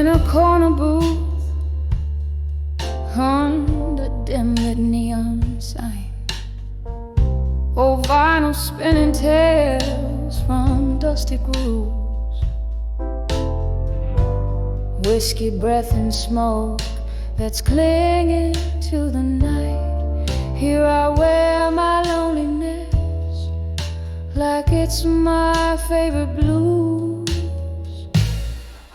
in a corner booth under dim-lit neon sign. Old vinyl spinning tales from dusty grooves. Whiskey breath and smoke that's clinging to the night. Here I wear my loneliness like it's my favorite blues.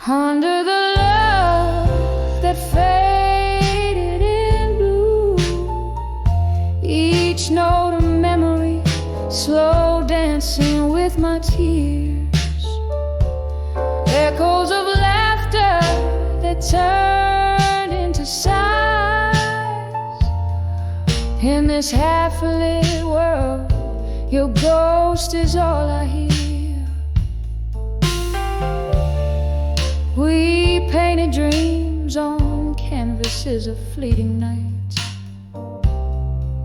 Under the love that faded in blue, each note a memory, slow dancing with my tears. Echoes of laughter that turned into sighs. In this half-lit world, your ghost is all I hear. We painted dreams on canvases of fleeting nights.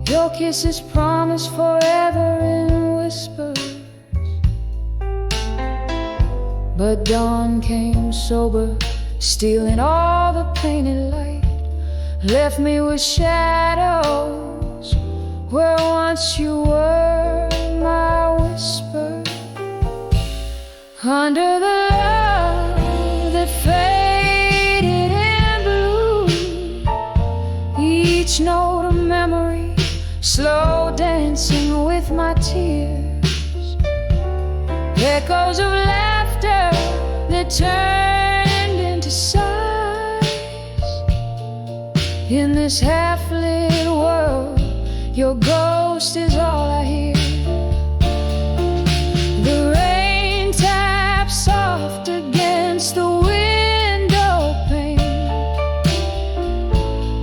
Your kisses promised forever in whispers. But dawn came sober, stealing all the painted light. Left me with shadows where once you were my whisper. Under the love that faded in blue, each note a memory, slow dancing with my tears. Echoes of laughter that turned into sighs. In this half-lit world, your ghost is all I hear. The rain taps soft against the window pane,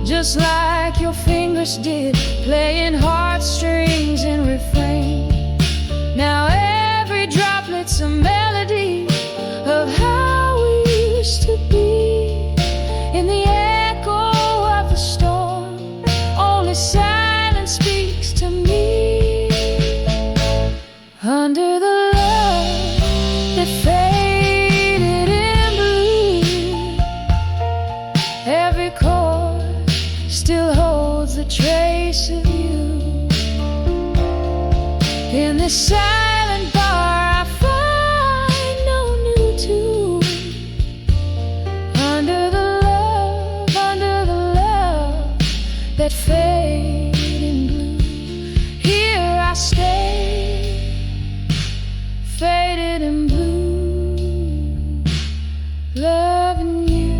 just like your fingers did, playing heartstrings in refrain. Now every droplet's a melody of how we used to be. In the echo of the storm, only silence speaks to me. Under the love that faded in blue, every chord still holds a trace of you. In this silent bar I find no new tune. Under the love that faded in blue, here I stay, faded in blue, loving you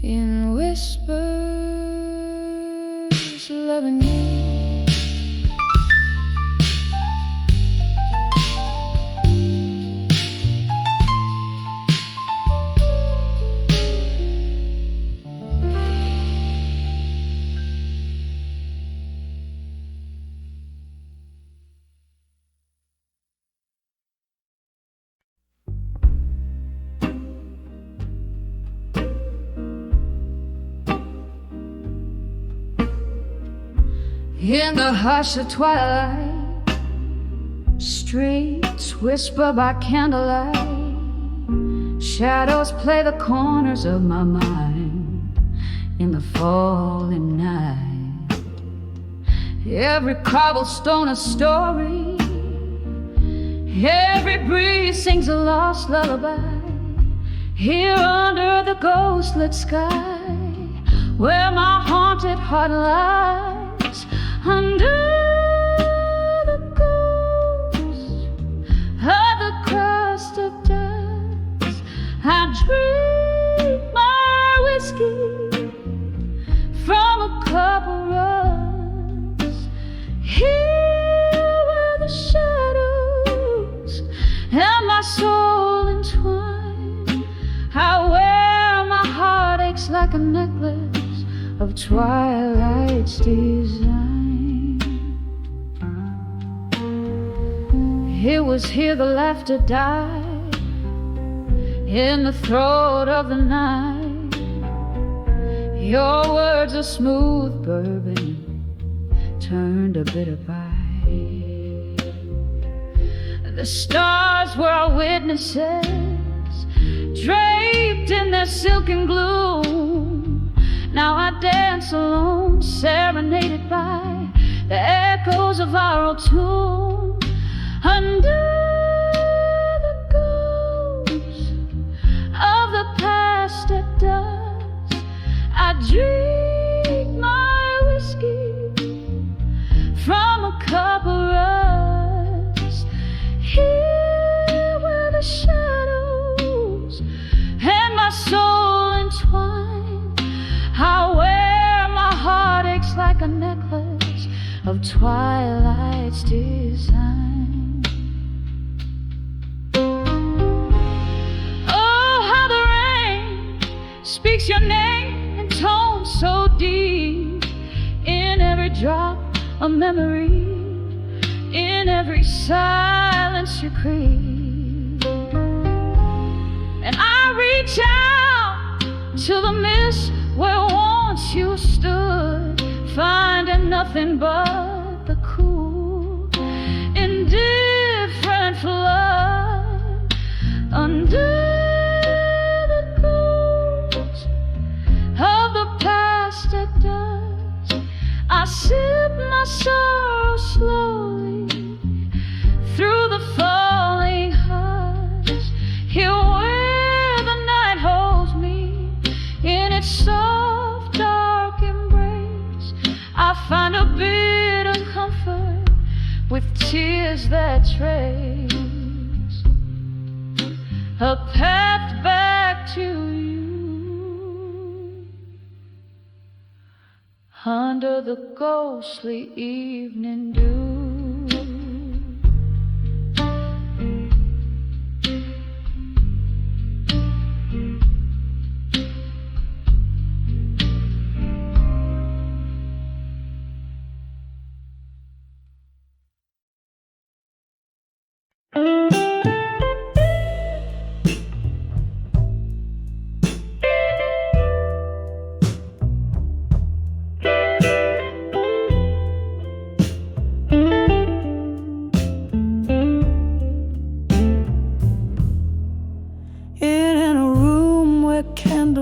in whispers, loving you. In the hush of twilight, streets whisper by candlelight. Shadows play the corners of my mind in the falling night. Every cobblestone a story, every breeze sings a lost lullaby. Here under the ghost-lit sky, where my haunted heart lies. Under the ghost of the crust of dust, I drink my whiskey from a cup of rust. Here where the shadows and my soul entwine, I wear my heartaches like a necklace of twilight's design. It was here the laughter died, in the throat of the night. Your words a smooth bourbon turned a bitter bite. The stars were our witnesses, draped in their silken gloom. Now I dance alone, serenaded by the echoes of our old tune. Under the ghost of the past at dusk, I drink my whiskey from a cup of rust. Here where the shadows and my soul entwine, I wear my heartaches like a necklace of twilight's design. Oh, how the rain speaks your name in tones so deep, in every drop a memory, in every silence you creep. And I reach out to the mist where once you stood, finding nothing but the cool, indifferent flood. Under the ghost of the past at dusk, I sip my sorrow slowly through the falling hush. Here where the night holds me in its soft, dark embrace, I find a bit of comfort with tears that trace a path back to you. Under the ghostly evening dew.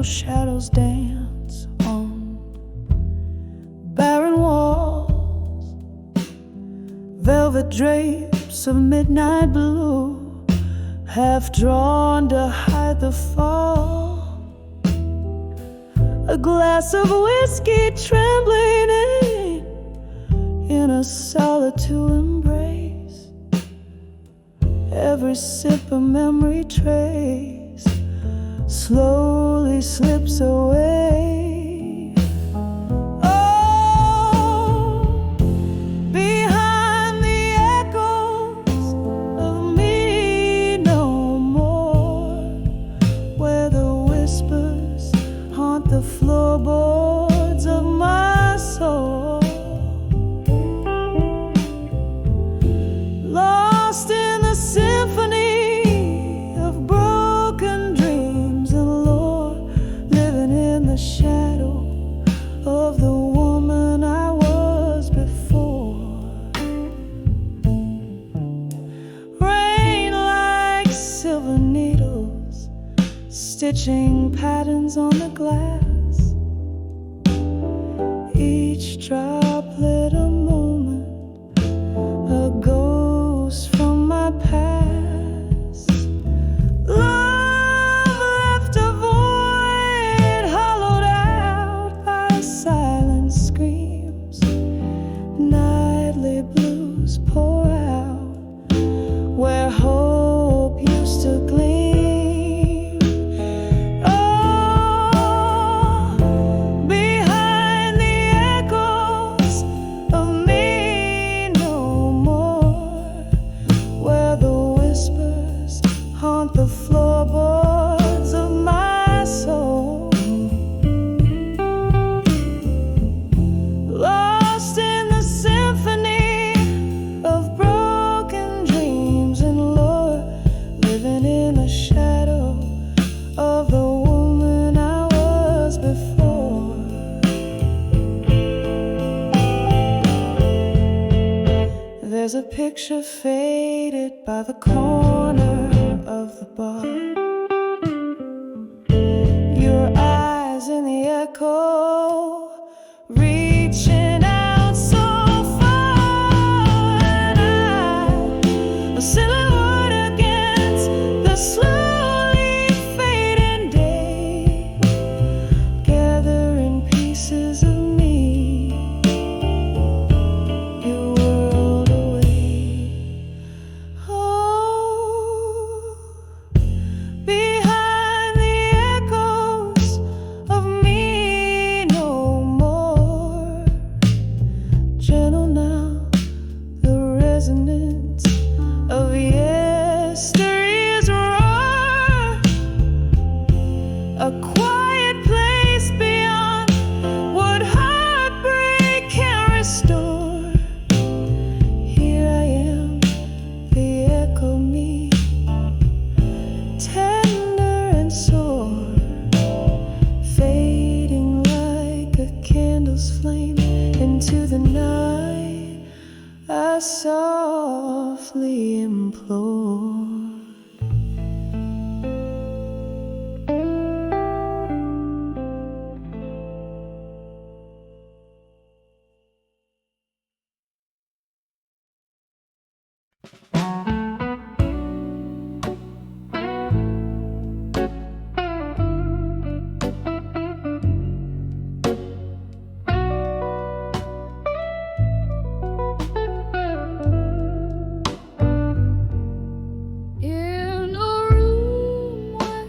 Shadows dance on barren walls, velvet drapes of midnight blue, half drawn to hide the fall. A glass of whiskey trembling in a solitude embrace, every sip a memory trace slowly slips away. Oh, behind the echoes of me no more, where the whispers haunt the floorboards of my soul. Lost in the symphony shadow of the woman I was before. Rain like silver needles, stitching patterns on the glass, each droplet a moment, a ghost from my past. Pour out where hope used to gleam. Oh, behind the echoes of me no more, where the whispers haunt the floorboards of my soul. Lost in the symphony in the shadow of the woman I was before. There's a picture faded by the corner of the bar, the night, I softly implored. In a room where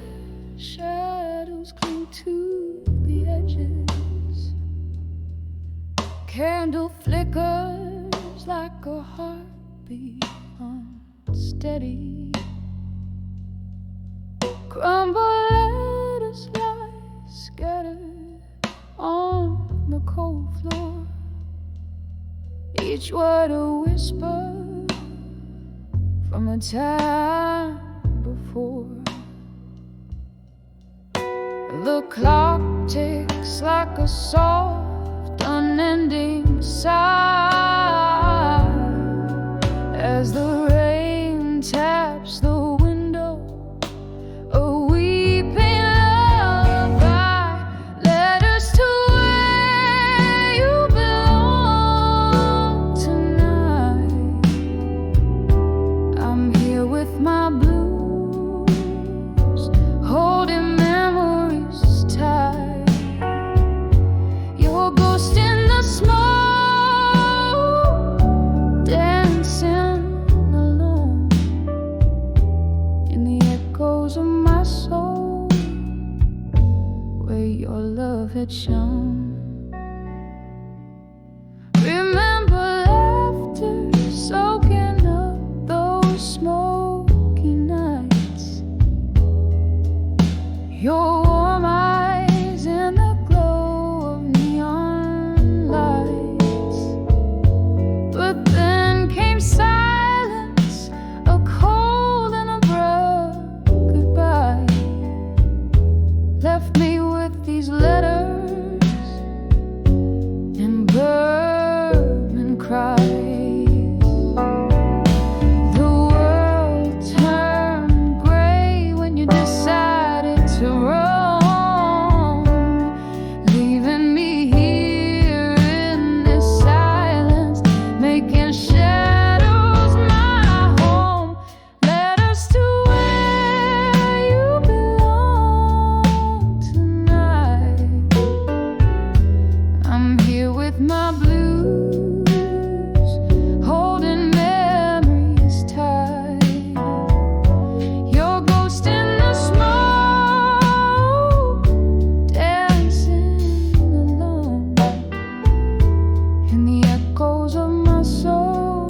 shadows cling to the edges, candle flickers like a heartbeat unsteady. Crumbled letters lie scattered on the cold floor, each word a whisper from a time before. The clock ticks like a soft, unending sigh as the rain taps the window, a weeping lullaby. Letters to where you belong tonight. I'm here with my blues, holding memories tight. Your ghost in the smoke, dancing alone in the echoes of my soul, where your love had shone. Remember laughter soaking up those smoky nights, your warm eyes in the glow of neon lights. But then came silence, a cold and abrupt goodbye, left me with these letters and burning cries. The world turned gray when you decided to roam, leaving me here in this silence, making shadows my home. Letters to where you belong tonight. I'm here with my blues, holding memories tight. Your ghost in the smoke, dancing alone in the echoes of my soul,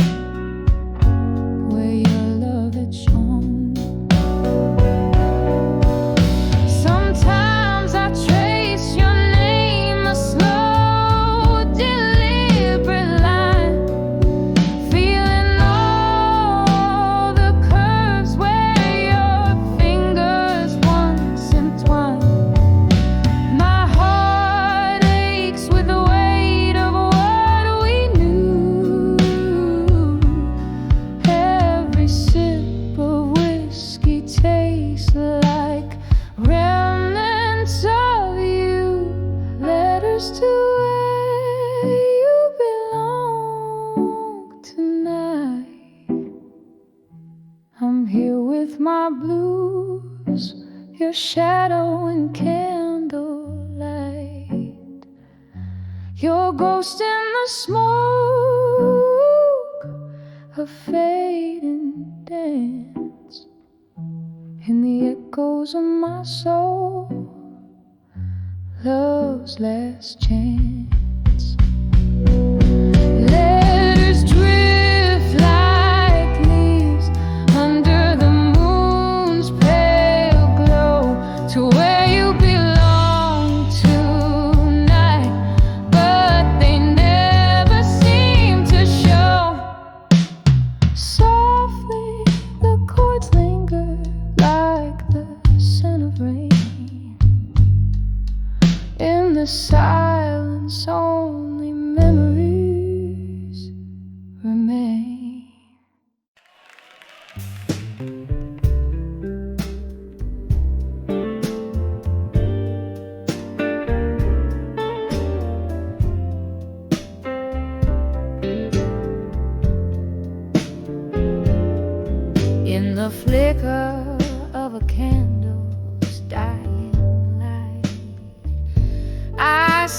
where your love had shone. Sometimes I trace your name, a slow, deliberate line, feeling all the curves where your fingers once entwined. My heart aches with the weight of what we knew. Every sip of whiskey tastes like remnants of you. Letters to where you belong tonight. I'm here with my blues, your shadow and candlelight. Your ghost in the smoke, a fading dance in the echoes of my soul, love's last chance. Letters drift like leaves under the moon's pale glow to where you belong tonight, but they never seem to show. Softly the chords linger like the scent of rain. In the silence, only memories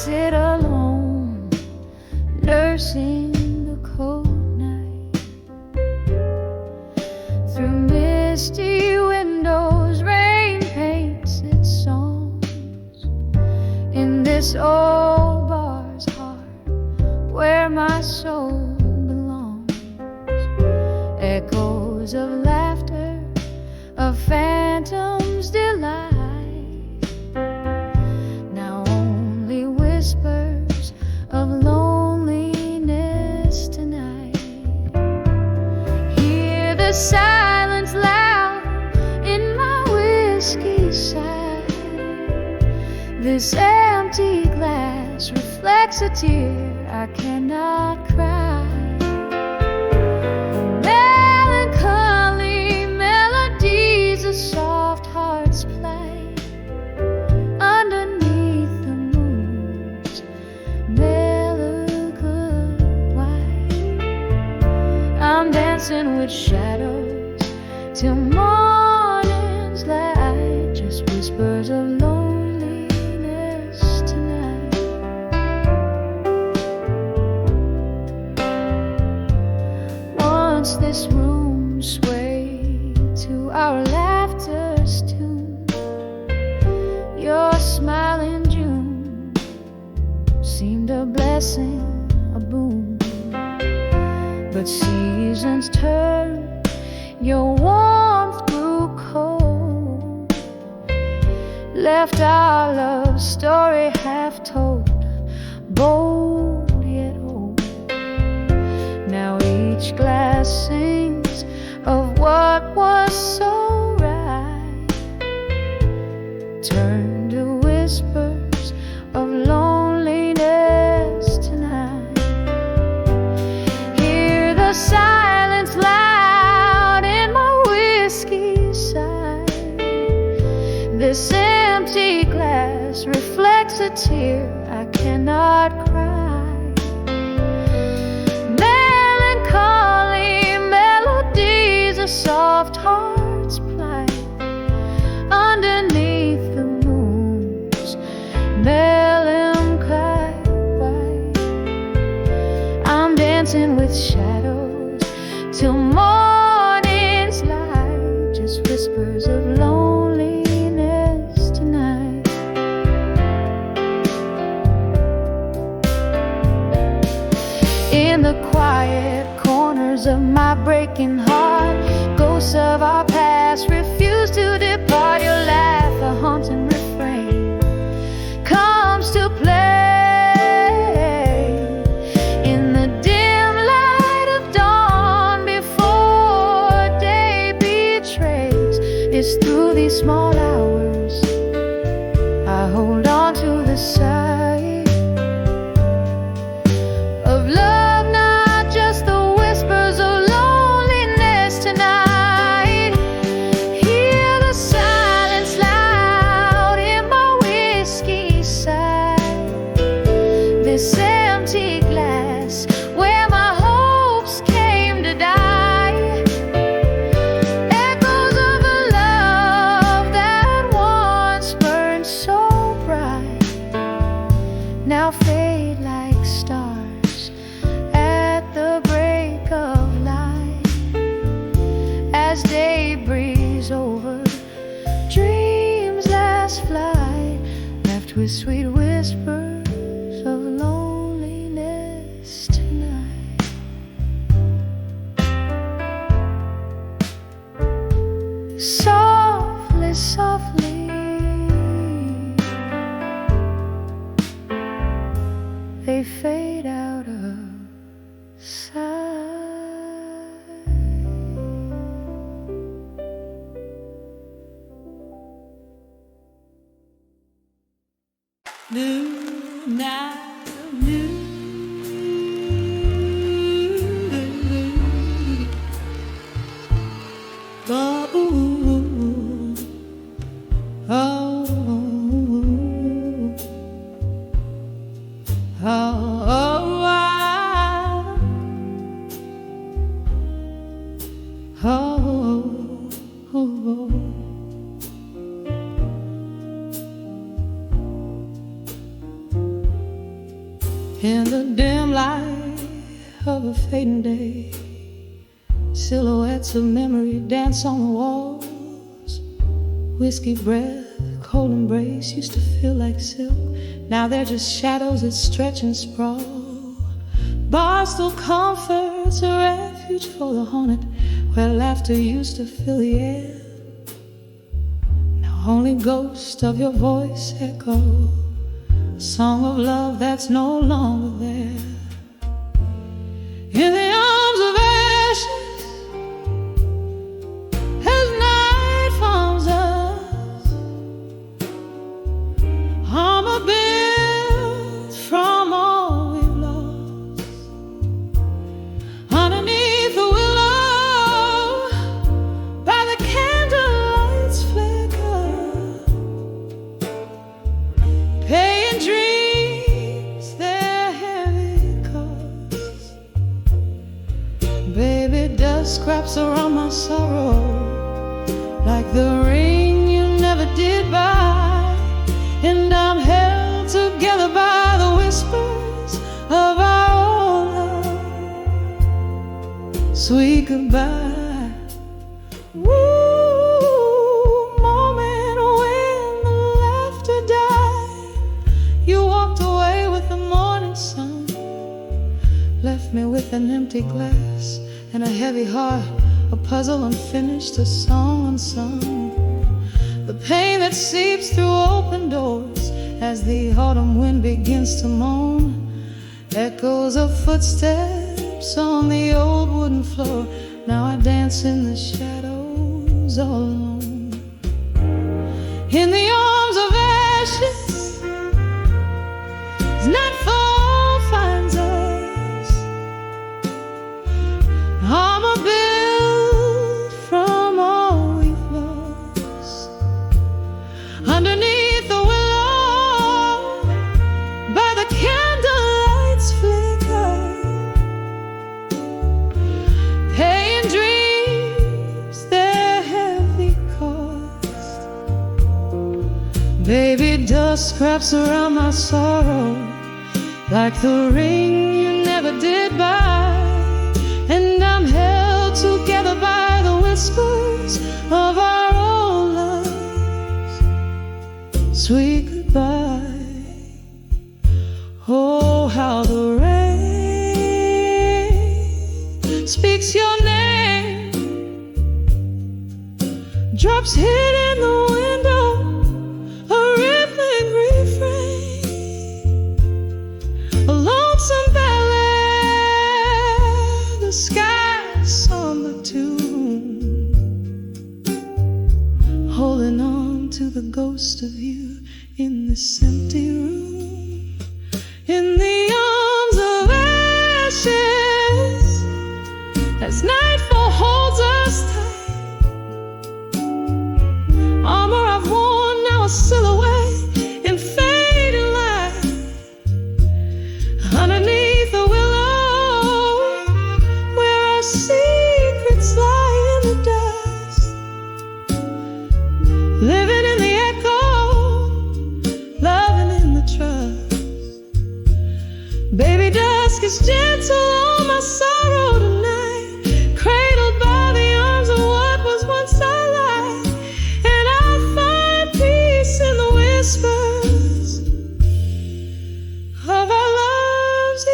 sit alone, nursing the cold night. Through misty windows, rain paints its songs in this old bar's heart where my soul belongs. Echoes of laughter, of phantoms' delight. Now only whispers of loneliness tonight. Hear the silence loud in my whiskey side. This empty glass reflects a tear I cannot cry. Melancholy melodies of soft hearts play underneath the moon's melancholy white. I'm dancing with shadows till morning's light, just whispers of loneliness tonight. Once this room swayed to our laughter's tune. Your smile in June seemed a blessing, a boon. But seasons turned, your warmth grew cold, left our love story half told, bold yet old. Now each glass sings of what was so right, turn to whispers of loneliness tonight. Hear the silence loud in my whiskey side. This empty glass reflects a tear I cannot cry. Melancholy melodies of soft hearts play underneath the moon's melancholy white. I'm dancing with shadows till morning's light, just whispers of loneliness tonight. In the quiet corners of my breaking heart, ghosts of our past refuse to depart. Your laugh, a haunting refrain, comes to play in the dim light of dawn before day betrays. It's through these small hours I hold on to the sight of love, not just the whispers of loneliness tonight. Hear the silence loud in my whiskey side. This empty glass where my hopes came to die. Echoes of a love that once burned so bright now fade like stars at the break of light. As day breathes over dreams last flight, left with sweet whispers of loneliness tonight. Softly, softly they fade out of sight. New night, new. Oh, oh, oh, oh, oh. In the dim light of a fading day, silhouettes of memory dance on the walls. Whiskey breath, cold embrace used to feel like silk. Now they're just shadows that stretch and sprawl. Barstool comforts a refuge for the haunted, where laughter used to fill the air. Now only ghosts of your voice echo, a song of love that's no longer there. In the arms of ashes, as night follows us, armor built from all we've lost. Underneath the willow, by the candlelight's flicker, paying dreams their heavy cost. Baby, dust scraps around my sorrow, like the ring you never did buy. And I'm held together by the whispers of our old love. Sweet goodbye. Woo, moment when the laughter died. You walked away with the morning sun, left me with an empty glass and a heavy heart, a puzzle unfinished, a song unsung. The pain that seeps through open doors as the autumn wind begins to moan. Echoes of footsteps on the old wooden floor. Now I dance in the shadows all alone. In the arms of ashes, as nightfall finds us, armor built from all we've lost. Underneath the willow, by the candlelight's flicker, paying dreams their heavy cost. Baby, dust scraps around my sorrow, like the ring you never did buy. And I'm held together by the whispers of our old lives. Sweet goodbye. Oh, how the rain speaks your name, drops hit in the window, a rippling refrain, a lonesome ballad, the sky's somber tune, holding on to the ghost of you in this empty room. In the arms of ashes, as nightfall holds us tight, armor I've worn, now a silhouette in fading light. Underneath the willow, where our secrets lie in the dust, living in the echo, loving in the trust. Baby, dusk is gentle on my sorrow tonight, cradled by the arms of what was once our life. And I'll find peace in the whispers of our love's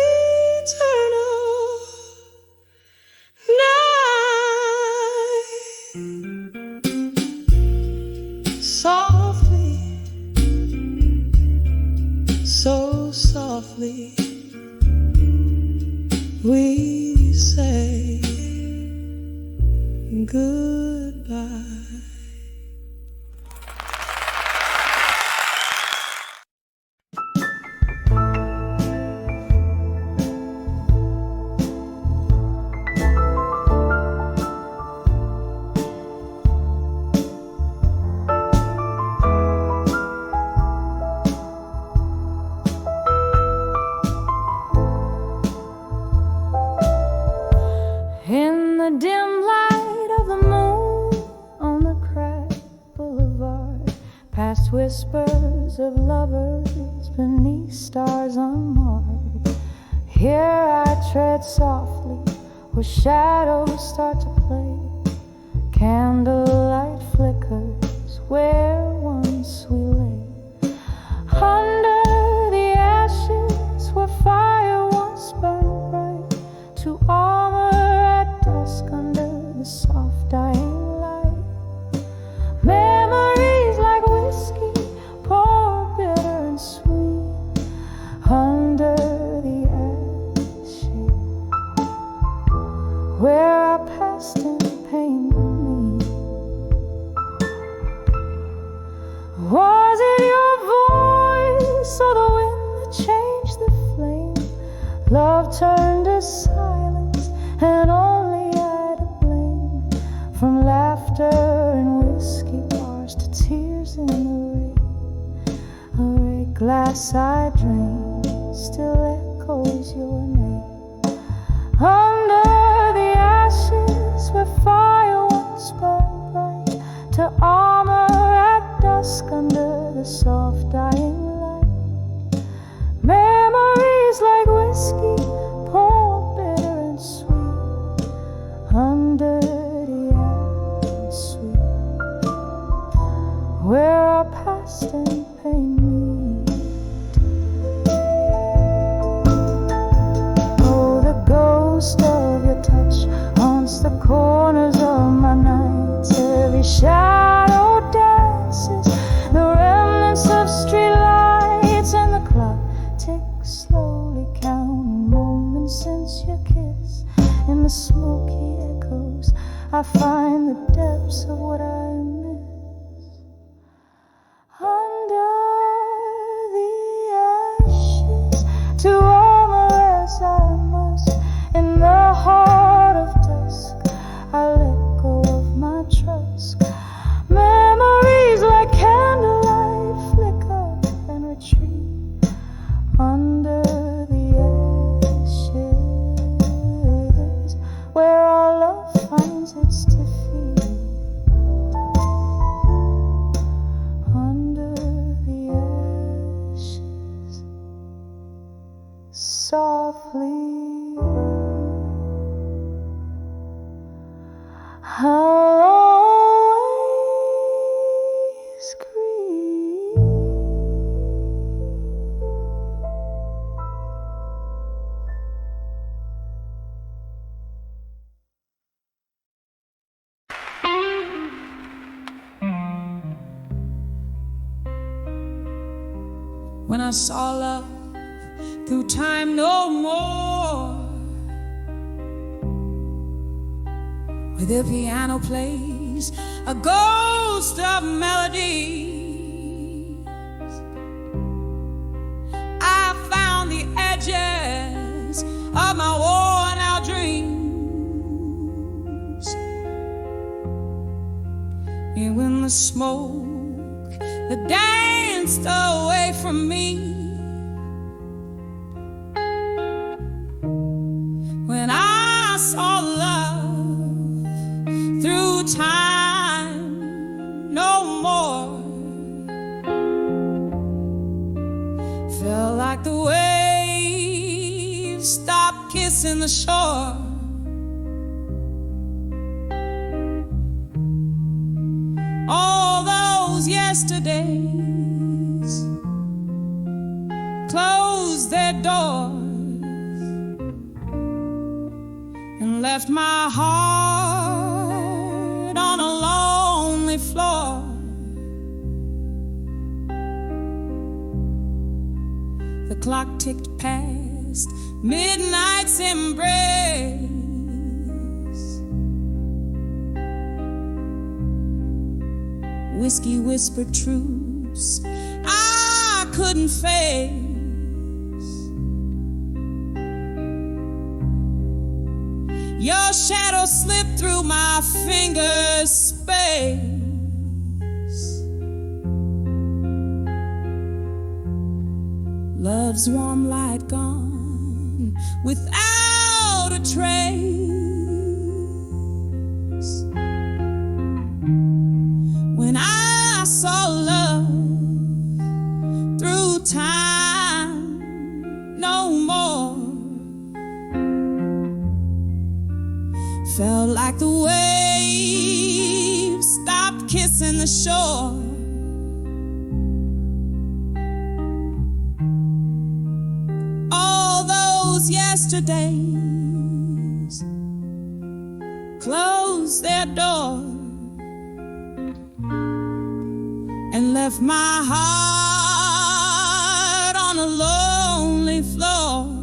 eternal night. Softly, so softly, we say goodbye. In the dim light of the moon on the cracked boulevard, past whispers of lovers beneath stars unmarked, Here I tread softly where shadows start to play. Candlelight flickers where once we lay. Under the ashes where fire once burned bright. To armor at dusk under the soft dying light. Memories like whiskey pour bitter and sweet. Under the ashes where our past and pain meet. Was it your voice or the wind that changed the flame? Love turned to silence and only I to blame. From laughter and whiskey bars to tears in the rain. A red glass I drain still echoes your name. Under the ashes where fire once burned bright. To armor at dusk under the soft dying light. Memories like whiskey pour bitter and sweet. Under the ashes sweet. Where our past and pain meet. Oh, the ghost of your touch haunts the corners of my nights. Every shadow dances, the remnants of street lights. And the clock ticks slowly, counting moments since your kiss. In the smoky echoes I find the depths of what I miss. Under the ashes to armor as I must. In the heart of dusk I let go of my trust. Memories like candlelight flicker and retreat. Under the ashes where our love finds its defeat. Under the ashes softly I'll always grieve. When I saw love through time no more, where the piano plays a ghost of melodies, I found the edges of my worn out dreams. And when the smoke that danced away from me, when I saw love through time no more, felt like the waves stopped kissing the shore. All those yesterdays closed their doors and left my heart on a lonely floor. The clock ticked past midnight's embrace. Whiskey whispered truths I couldn't face. Your shadow slipped through my fingers' space. Love's warm light gone without a trace. When I saw love through time no more, like the waves stopped kissing the shore. All those yesterdays closed their door and left my heart on a lonely floor.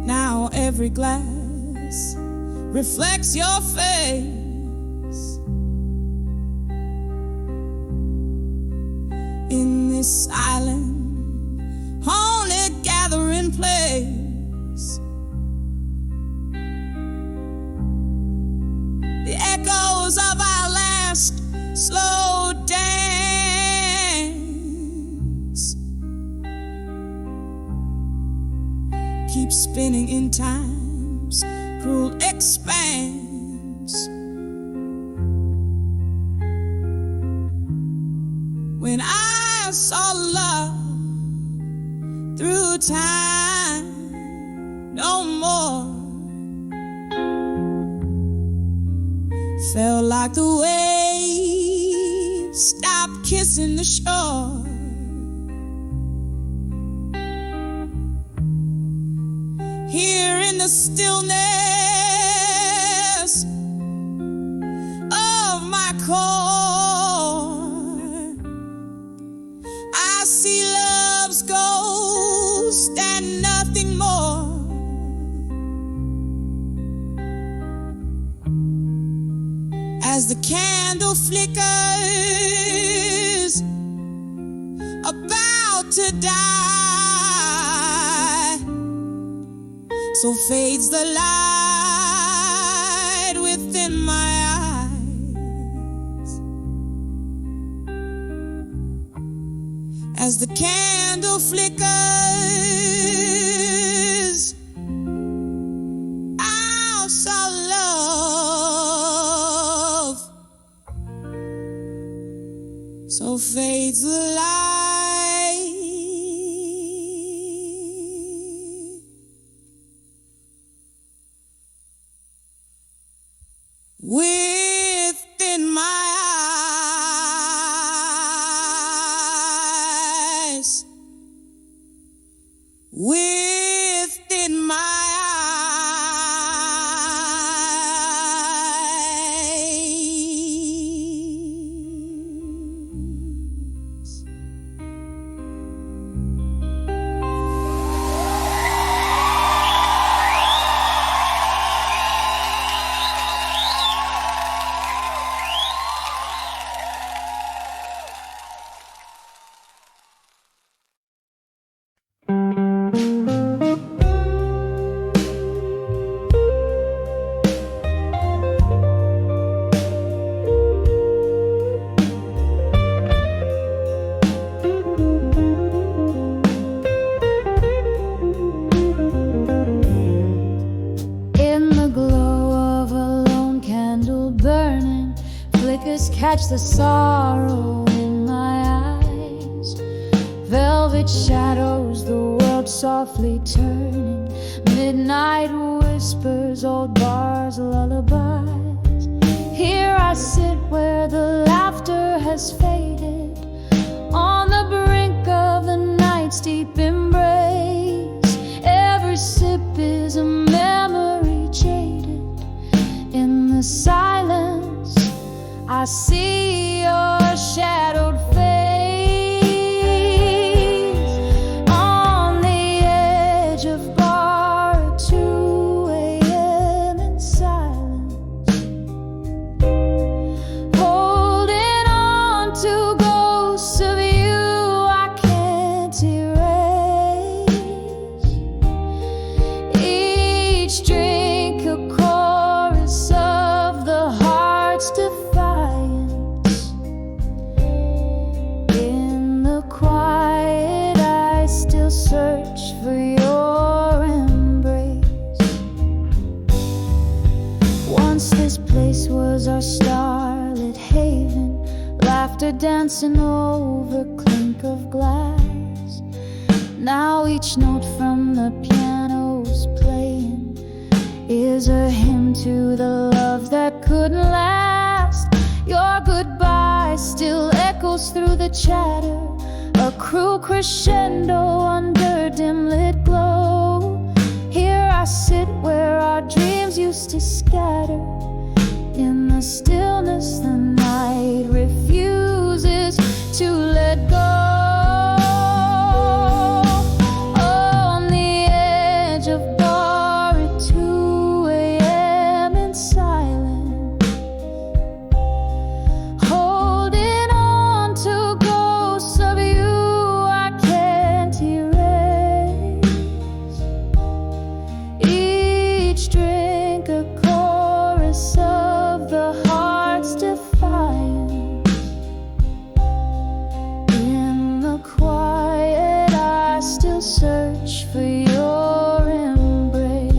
Now every glass reflects your face in this silent, haunted gathering place. The echoes of our last slow dance keep spinning in time's cruel expanse. When I saw love through time no more, felt like the waves stopped kissing the shore. Here in the stillness of my core, I see love's ghost and nothing more. As the candle flickers, about to die, so fades the light within my eyes. As the candle flickers, I saw love, so fades the light within my eyes, within my eyes. Catch the sorrow in my eyes, velvet shadows, the world softly turning, midnight whispers, old bars, lullabies. Here I sit where the laughter has faded, on the brink of the night's deep embrace. Every sip is a memory jaded. In the silence I see your shadowed face on the edge of bar at 2 a.m. in silence, holding on to ghosts of you I can't erase. Each drink a chorus of the heart's defiance. Search for your embrace. Once this place was our starlit haven, laughter dancing over clink of glass. Now each note from the piano is a hymn to the love that couldn't last. Your goodbye still echoes through the chatter, a cruel crescendo under dim lit glow. Here I sit where our dreams used to scatter. In the stillness the night refuses to let go. On the edge of bar at 2 a.m. in silence, holding on to ghosts of you I can't erase. Each drink a chorus of the heart's defiance. In the quiet I still search for your embrace.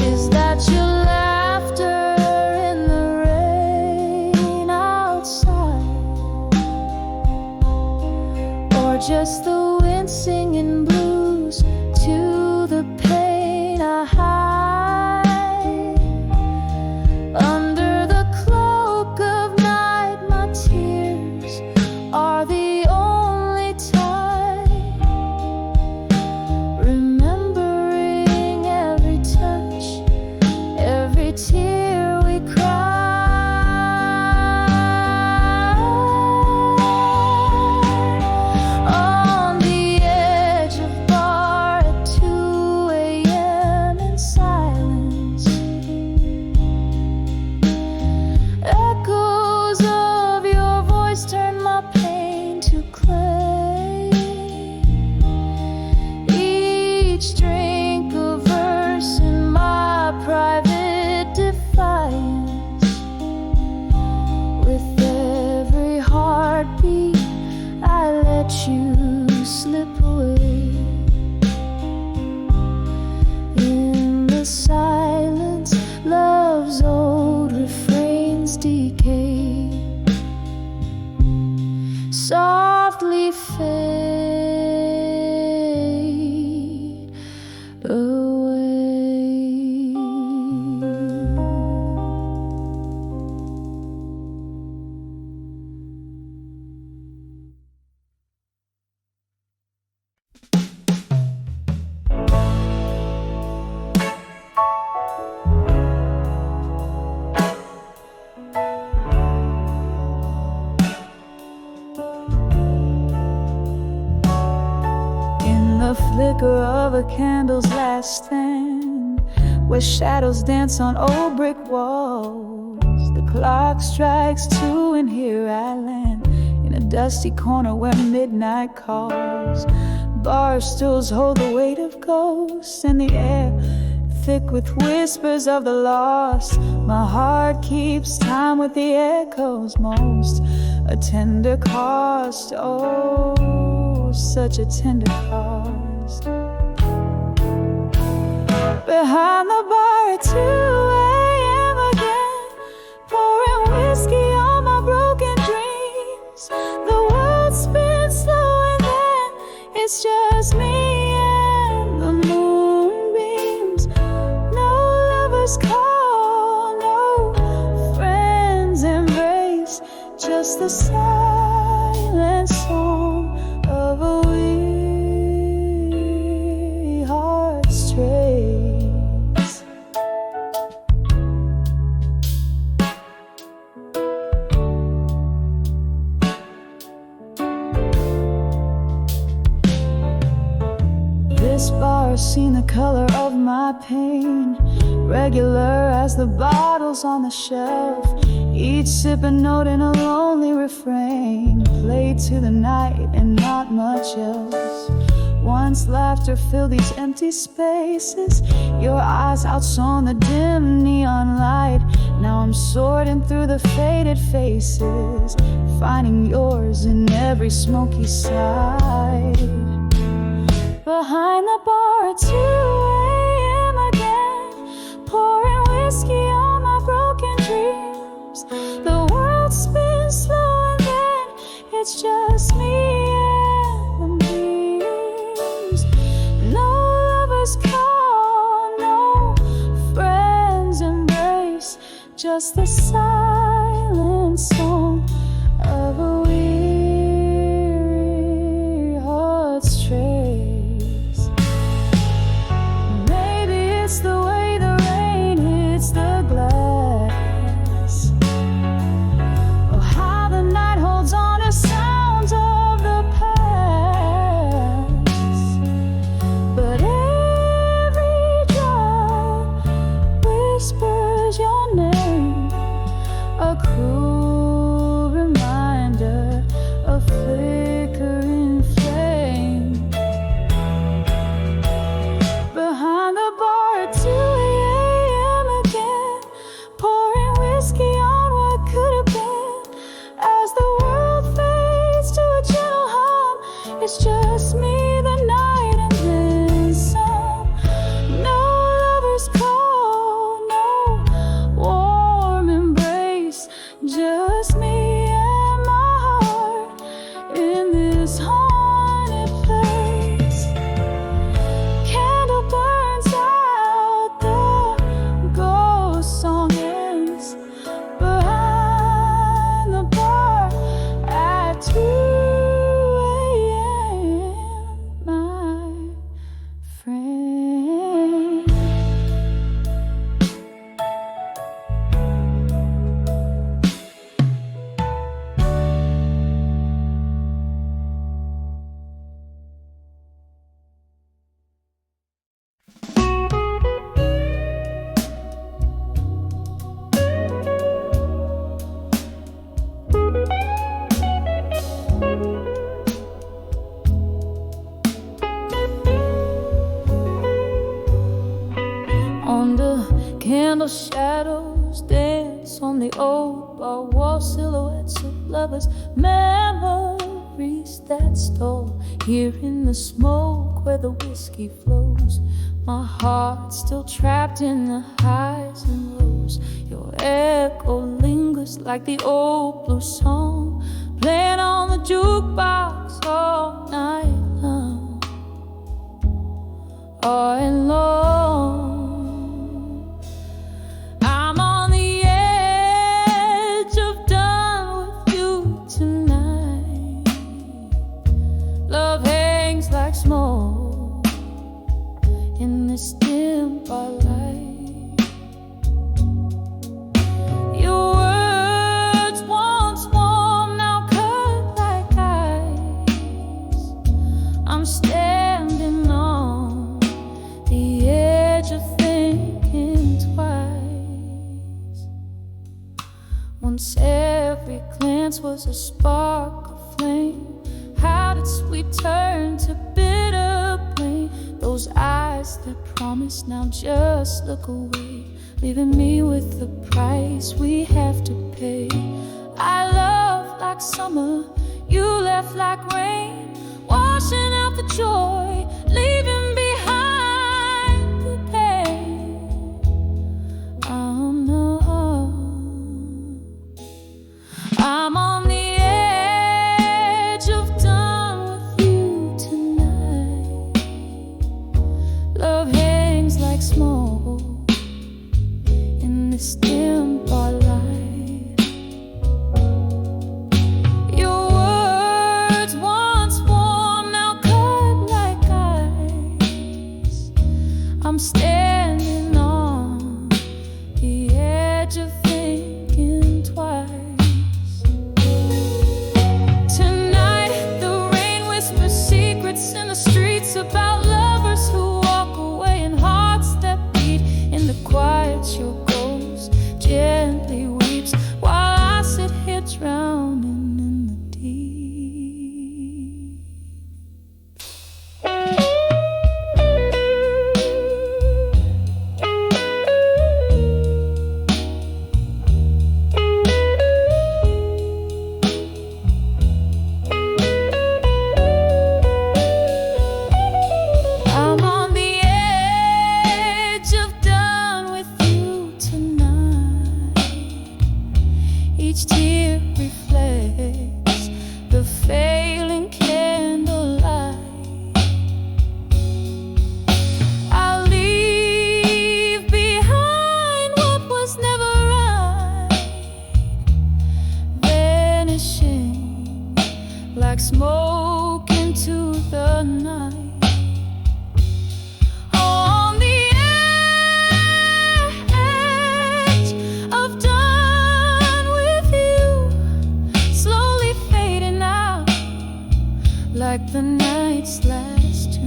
Is that your laughter in the rain outside, or just the wind singing blues to the pain I hide? Under the cloak of night my tears are the only tide, remembering every touch, every tear we cried. On the edge of bar at 2 a.m. in silence, echoes of your voice turn my pain to clay. Each drink a verse in my private defiance. With every heartbeat I let you slip away. In the silence love's old refrains decay, softly fade away. In the flicker of a candle's last stand, where shadows dance on old brick walls, the clock strikes 2 and here I land in a dusty corner where midnight calls. Bar stools hold the weight of ghosts, and the air thick with whispers of the lost. My heart keeps time with the echoes, most a tender cost. Oh, such a tender cost. Behind the bar at 2 a.m. again, pouring whiskey on my broken dreams. The world spins slow and then it's just me and the moonbeams. No lovers call, no friends embrace, just the silent song of a weary heart strays. This bar's seen the color of my pain, regular as the bottles on the shelf. Each sip a note in a lonely refrain, played to the night and not much else. Once laughter filled these empty spaces, your eyes outshone the dim neon light. Now I'm sorting through the faded faces, finding yours in every smoky side. Behind the bar at 2 a.m. again, pouring whiskey on my broken dreams. The world spins slow and then it's just me and the dreams. No lovers call, It's the silent song of a weary heart strays. Maybe it's the way the rain hits the glass, or how the night holds on to sounds of the past. But every drop whispers your name, a cruel reminder of flickering flame. Behind the bar at 2 a.m. again, pouring whiskey on what could have been. As the world fades to a gentle hum, it's just me, the night, and then some. No lover's call, no warm embrace, just me and my heart in this haunted place. Candle burns out, the ghost song ends behind the bar at 2 a.m. My friend. On the candle shadows dance on the old bar wall, silhouettes of lovers, memories that stole. Here in the smoke where the whiskey flows, my heart still trapped in the highs and lows. Your echo lingers like the old blue song, playing on the jukebox all night long, all alone. I'm on the edge of done with you tonight. Love hangs like smoke in this dim bar light. Your words once warm, now cut like ice. I'm standing on the edge of thinking twice. Once every glance was a spark of flame, how did sweet turn to bitter pain? Those eyes that promise now just look away, leaving me with the price we have to pay. I love like summer, you left like rain, washing out the joy, leaving behind the pain. I'm on the edge of done with you tonight. Love hangs like smoke in this dim bar light. Your words once warm, now cut like ice. I'm standing on the edge of thinking twice. Tonight, the rain whispers secrets in the streets about lovers who walk away and hearts that beat. In the quiet, your ghost gently weeps while I sit here drowning in the deep. I'm on the edge of done with you tonight. Each tear reflects the failing candlelight. I'll leave behind what was never right. like smoke into the night. On the edge of dawn with you, slowly fading out like the night's last tune.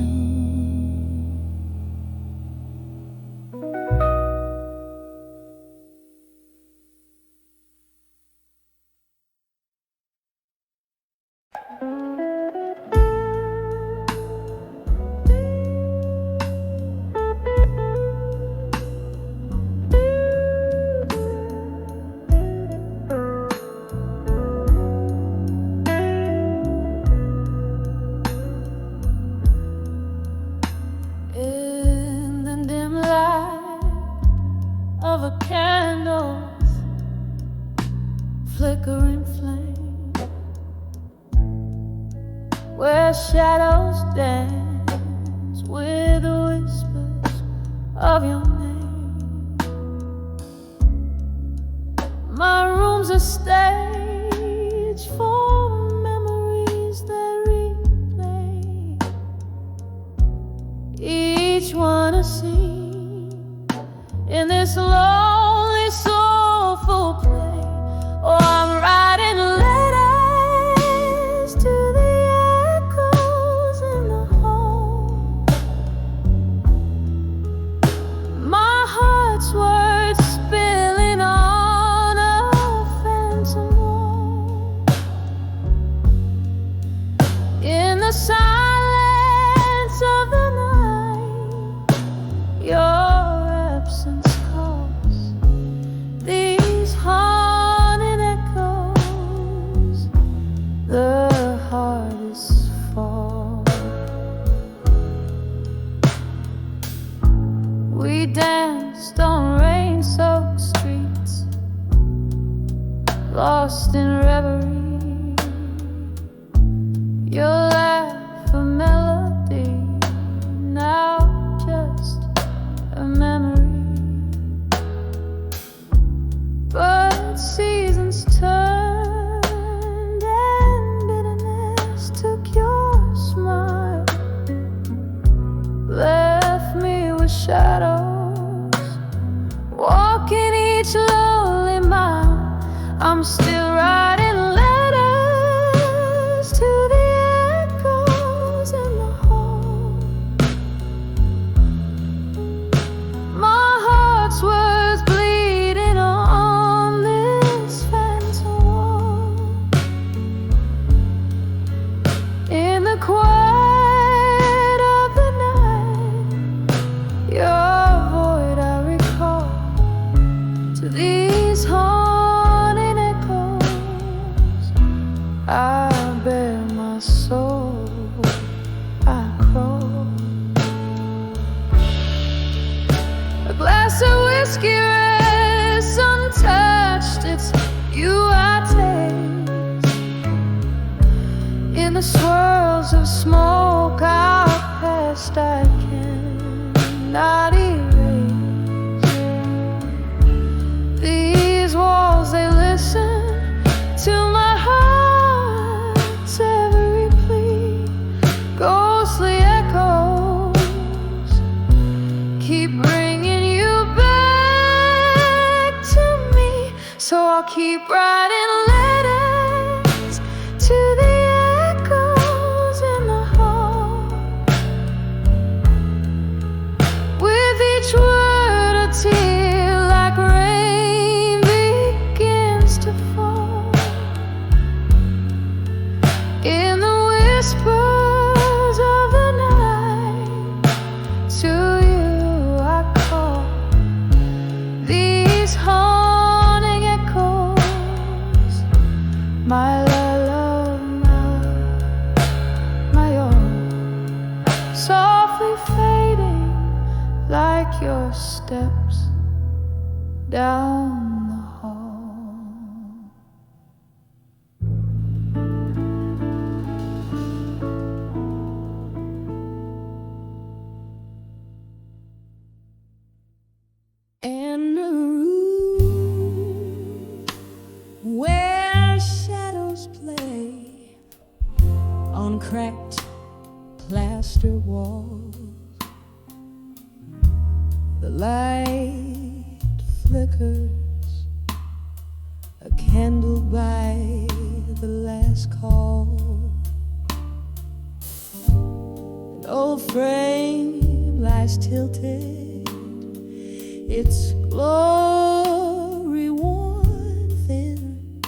In the dim light of a candle's flickering flame, where shadows dance with the whispers of your name. My room's a stage for memories that replay, each one a scene in this lonely, soulful play. Oh, I'm writing letters to the echoes in the hall. My heart's words spilling on a phantom wall. In the silence of the night, your absence calls these haunted echoes, the hardest fall. We danced on rain-soaked streets, lost in reverie. Your laugh a melody, now just a memory. But seasons turned and bitterness took your smile, left me with shadows, walking each lonely mile. I'm still writing letters to the echoes in the hall. My heart's words bleeding on this phantom wall. In the quiet of the night, your void I recall to these haunting echoes. I bare my soul, I crawl. A glass of whiskey rests untouched, it's you I taste. In the swirls of smoke our past I cannot erase. These walls, they listen to my heart's every plea. Ghostly echoes keep bringing you back to me. So I'll keep writing letters to the echoes in the hall. With each word a tear like rain begins to fall. In the whispers of the night, to you I call. These haunting echoes, my love, my own, softly fading like your steps down the hall. In a room where shadows play, cracked plaster walls. The light flickers, a candle by the last call. An old frame lies tilted, its glory worn thin,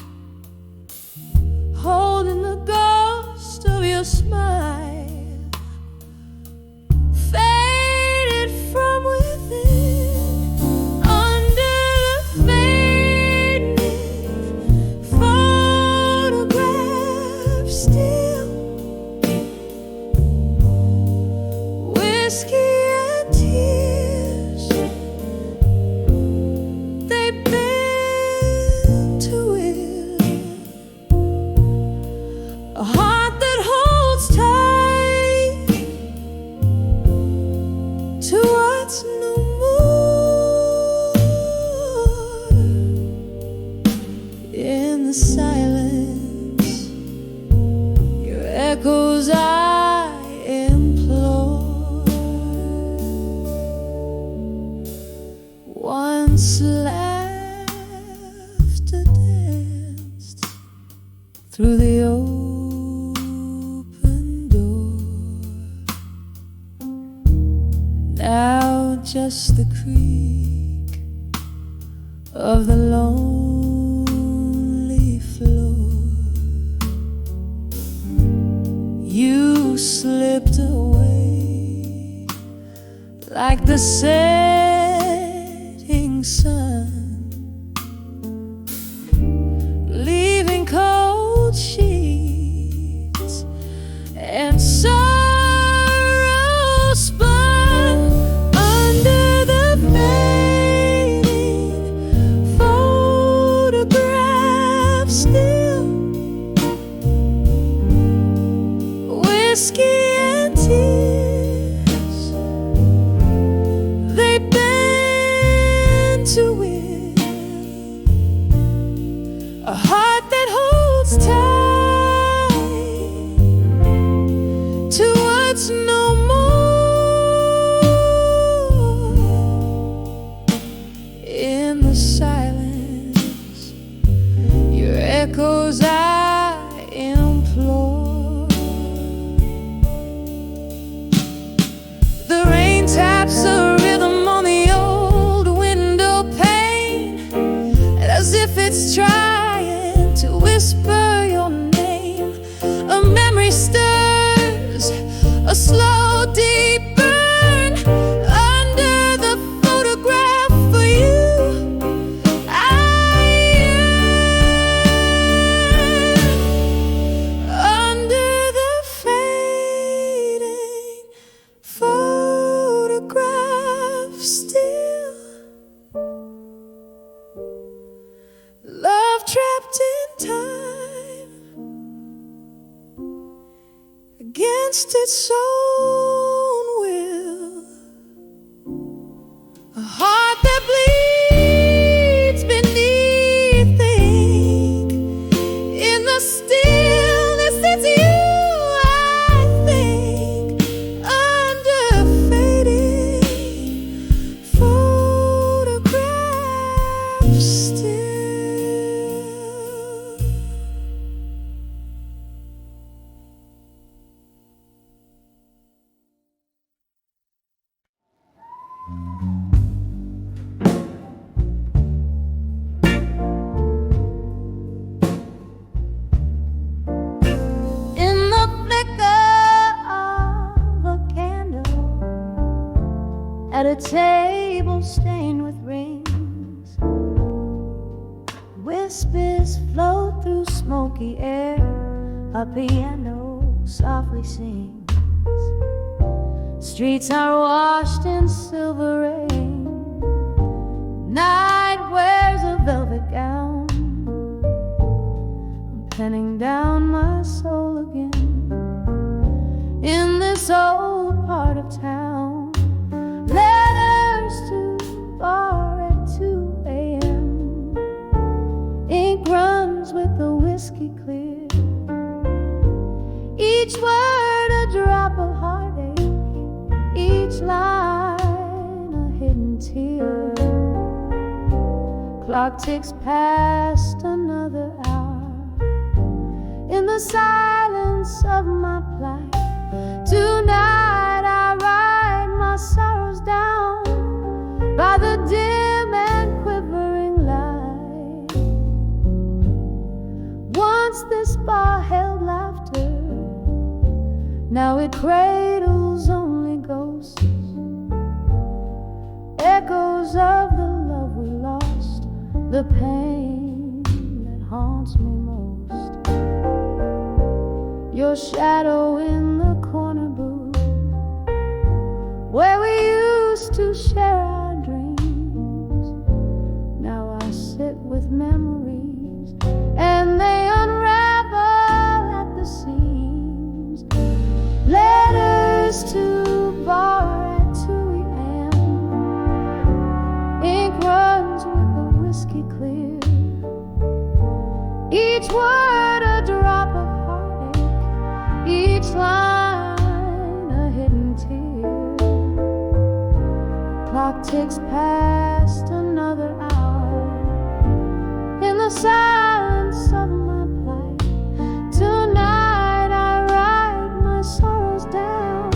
holding the ghost of your smile, faded from within. Under the fading photograph still, whiskey and tears, they bend to it. A heart that holds tight to what's no more. In the silence, your echoes I implore. Once laughter danced through the open door. Now just the creak of the lonely floor. You slipped away like the setting sun, leaving cold sheets and sorrow spun. Under the fading photograph still, whiskey and tears, they bend to it. A heart that holds tight to what's no more. In the silence, your echoes I implore. The rain taps a rhythm on the old window pane, as if it's trying to whisper your name. A memory stirs, a slow deep burn. Under the photograph for you, I yearn. Under the fading photograph still, love trapped in time against its own will. A heart that bleeds beneath the ink. In the stillness, it's you I think. Under fading photograph still. In the flicker of a candle, at a table stained with rings, whispers float through smoky air. A piano softly sings. Streets are washed in silver rain. Night wears a velvet gown. I'm penning down my soul again in this old part of town. Letters to bar at 2 a.m. Ink runs with the whiskey clear. each word a drop of heartache, each line a hidden tear. Clock ticks past another hour in the silence of my plight. Tonight I write my sorrows down by the dim and quivering light. Once this bar held laughter, now it cradles only ghosts, echoes of the love we lost, the pain that haunts me most. Your shadow in the corner booth, where we used to share our dreams. Now I sit with memories, and they unravel at the seams. Letters to bar at 2 a.m. Ink runs with the whiskey clear. Each word a drop of heartache, each line a hidden tear. Clock ticks past another hour in the silence of my plight. Tonight I write my sorrows down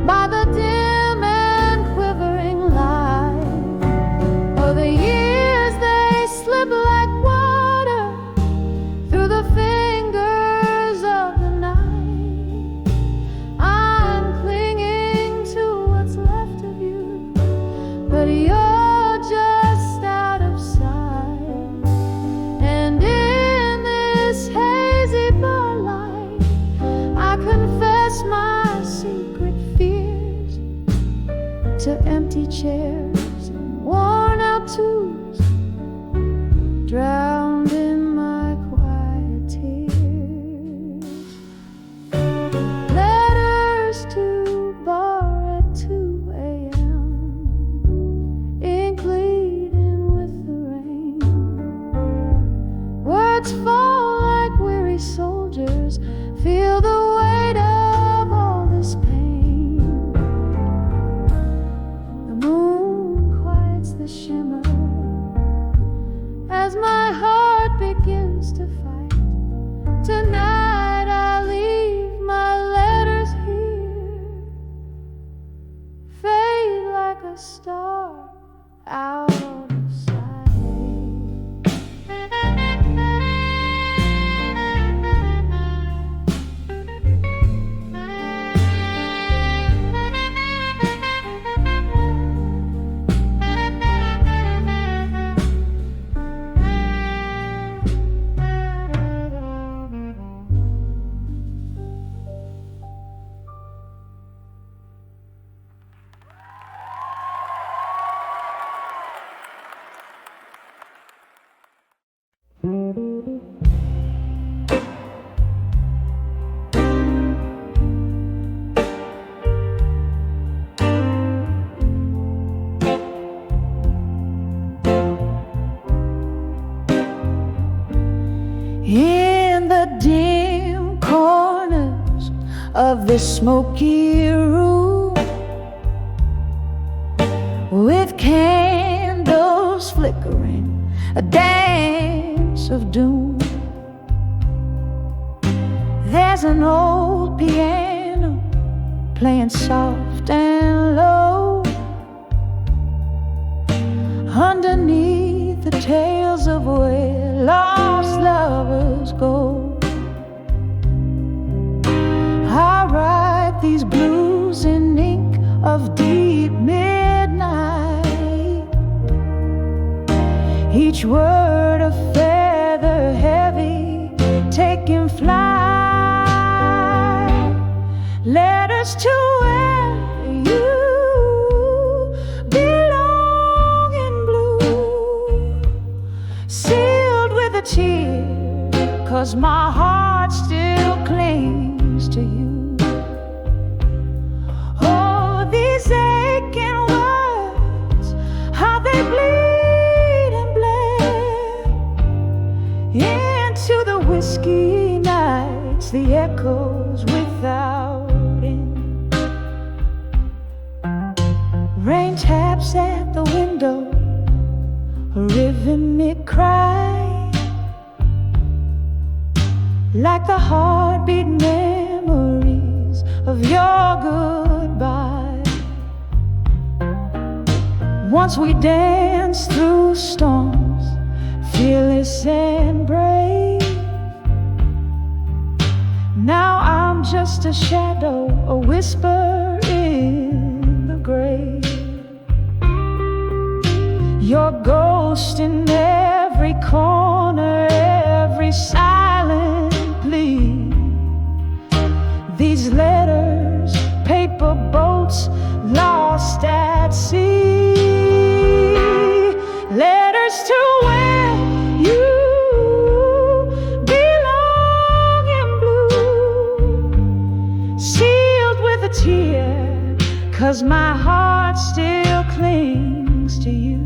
by the dim and quivering light. Oh, the years, they slip like water through the fingers of the night. I'm clinging to what's left of you, but you're just out of sight. And in this hazy bar light, I confess my secret fears to empty chairs and worn out tunes, drowned in my quiet tears. Letters to bar at 2 a.m. Ink bleeding with the rain. Words fall like weary soldiers, feel the weight of all this pain. The moon quiets the shimmer as my heart begins to fight. Tonight I leave my letters here, fade like a star out of sight. In the dim corners of this smoky room, with candles flickering, a dance of doom. There's an old piano playing soft and low. Underneath the tales of where lost lovers go, I write these blues in ink of deep midnight. Each word a feather heavy, taking flight. Letters to where you belong in blue, sealed with a tear, 'cause my heart still clings to you. Oh, these aching words, how they bleed and bled into the whiskey night. nights, the echoes without end. Rain taps at the window, a rhythmic cry, like the heartbeat memories of your goodbye. Once we danced through storms, fearless and brave. Now I'm just a shadow, a whisper in the grave. Your ghost in every corner, every silent plea. These letters, paper boats lost at sea. Letters to where you belong in blue, sealed with a tear, 'cause my heart still clings to you.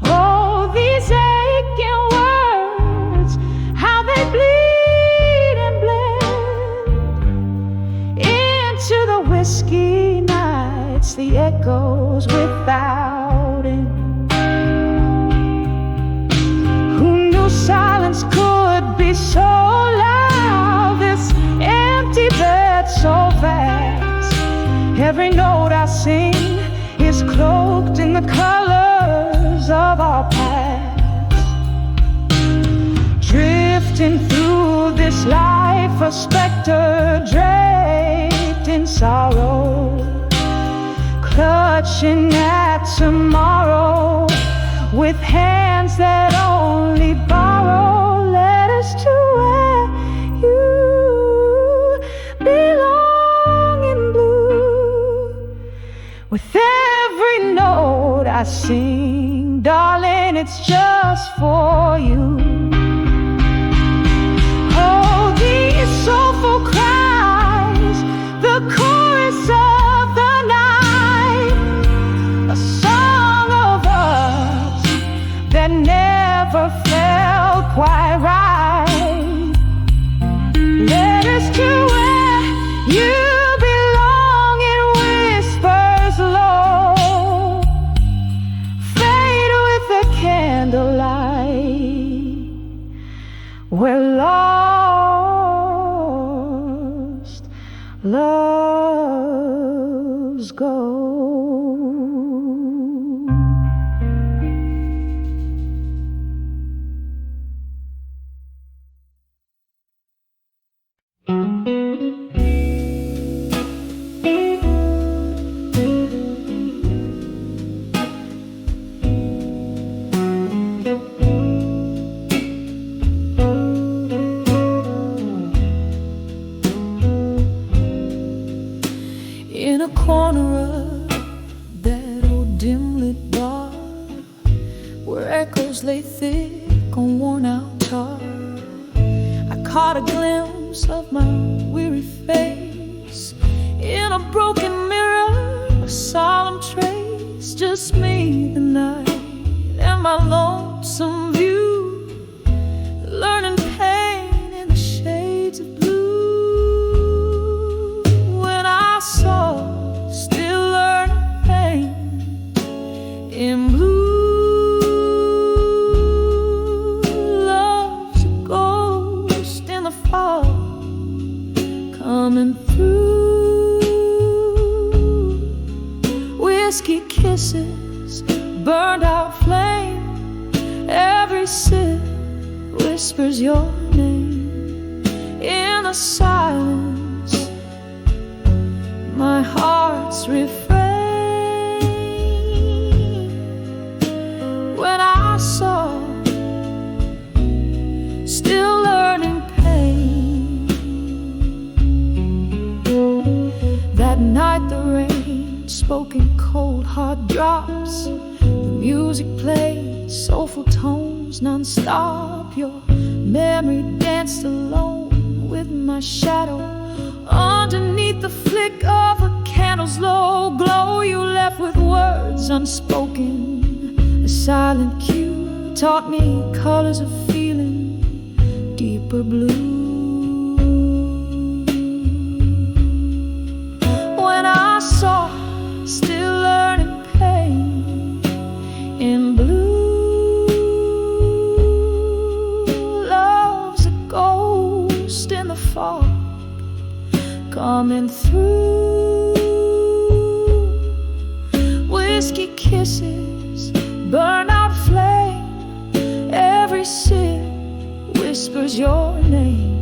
Oh, these aching words, how they bleed and blend into the whiskey nights, the echoes without end. Who knew silence could be so loud, this empty bed so vast? Every note I sing is cloaked in the colors of our past. Drifting through this life, a specter draped in sorrow, clutching at tomorrow with hands that only borrow. Letters to where you belong in blue. With every note I sing, darling, it's just for you. Oh, these soulful cries, the chorus of the night, a song of us that never felt quite right. Letters to where you belong in whispers low, fade with the candlelight, where lost loves go. In a corner of that old dim-lit bar, where echoes lay thick on worn-out tar, I caught a glimpse of my weary face. In a broken mirror, a solemn trace, just me, the night, and my lonesome view, learning pain in the shades of blue. When I saw, still learning pain in blue, love's a ghost in the fog coming through. Whiskey kisses, burned out flame, every sip whispers your name. In the silence, my heart's refrain. When I saw, still learning pain. That night the rain spoke in cold hard drops. The music played soulful tones non-stop. Your memory danced alone with my shadow underneath the flick of a candle's low glow. You left with words unspoken, a silent cue taught me colors of feeling deeper deeper blue. When I saw, still learning pain in blue. Love's a ghost in the fog, coming through. Whiskey kisses, burn out flame. Every sip whispers your name.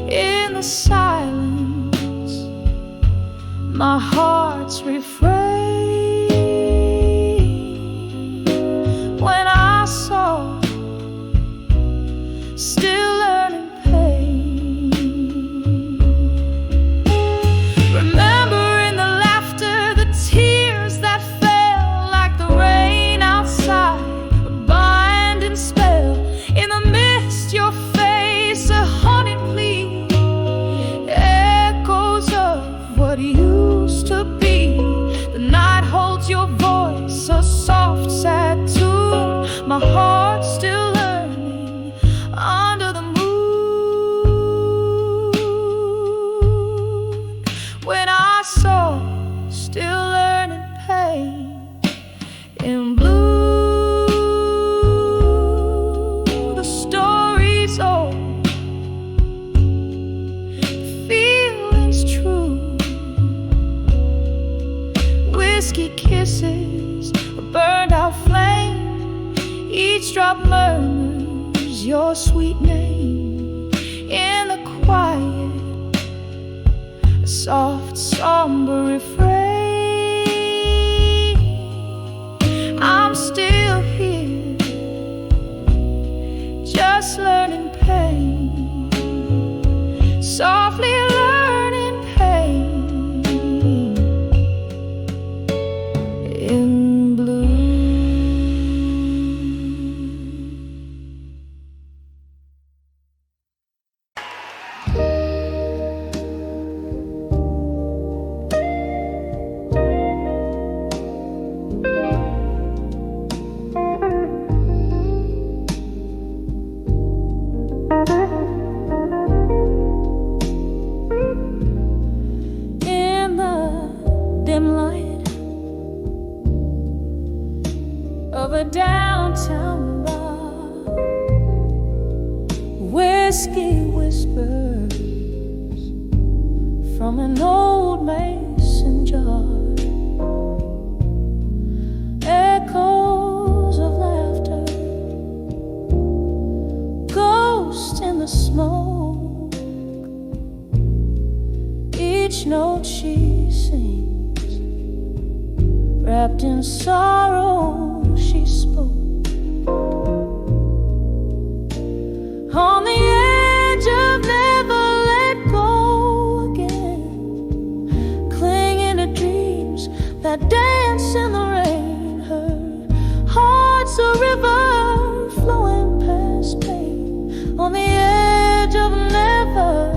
In the silence, my heart's refrain. When I saw, still learning pain. Remembering the laughter, the tears that fell like the rain outside, a binding spell. In the mist, your face, a haunting plea, echoes of what used to be. The night holds your voice, a soft, sad tune. My heart's still learning under the moon. When I saw, still learning pain in blue. The story's old, feelings true. Whiskey kisses, a burned out flame. Each drop murmurs your sweet name. In the quiet, a soft, somber refrain. I'm still here, just learning pain, softly learning pain in blue. In the dim light of a downtown bar, whiskey whispers from an old mason jar, echoes of laughter, ghosts in the smoke. Each note she sings, wrapped in sorrow, she spoke. On the edge of never let go again, clinging to dreams that dance in the rain. Her heart's a river flowing past pain. On the edge of never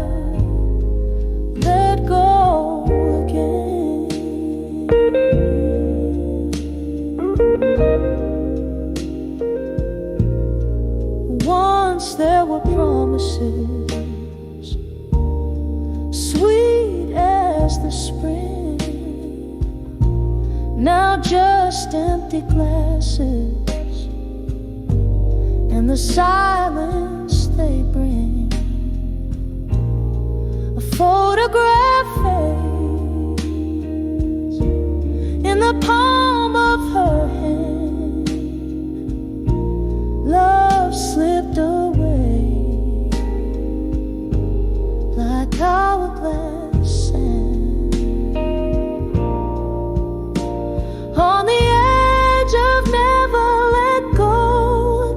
let go again. Once there were promises, sweet as the spring. Now just empty glasses and the silence they bring. A photograph fades in the palm of her hand. Love slipped away like hourglass sand. On the edge of never let go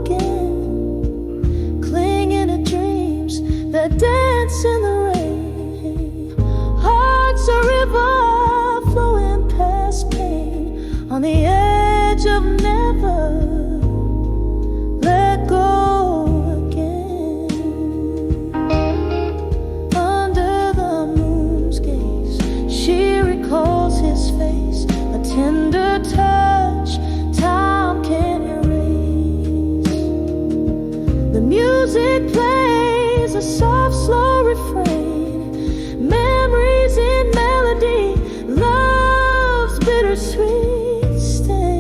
again, clinging to dreams that dance in the rain. Heart's a river flowing past pain. On the edge of never let go again. Under the moon's gaze, she recalls his face, a tender touch time can't erase. The music plays a soft, slow refrain, memories in melody, love's bittersweet stain.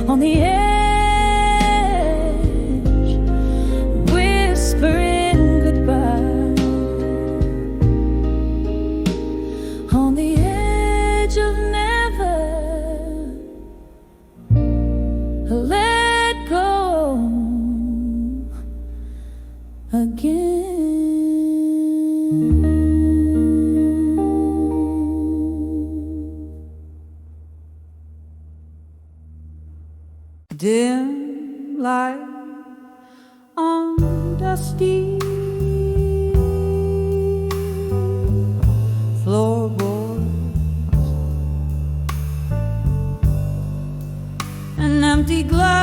On the edge, whispering goodbye. On the edge of never let go again. Dim light on dusty floorboards, an empty glass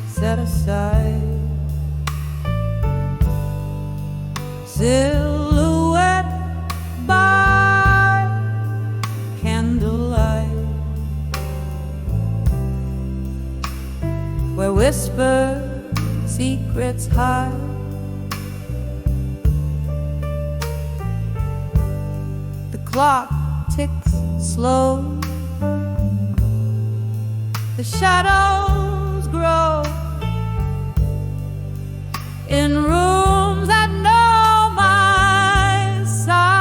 set aside, silhouette by candlelight, where whispered secrets hide. The clock ticks slow, the shadows grow in rooms that know my size.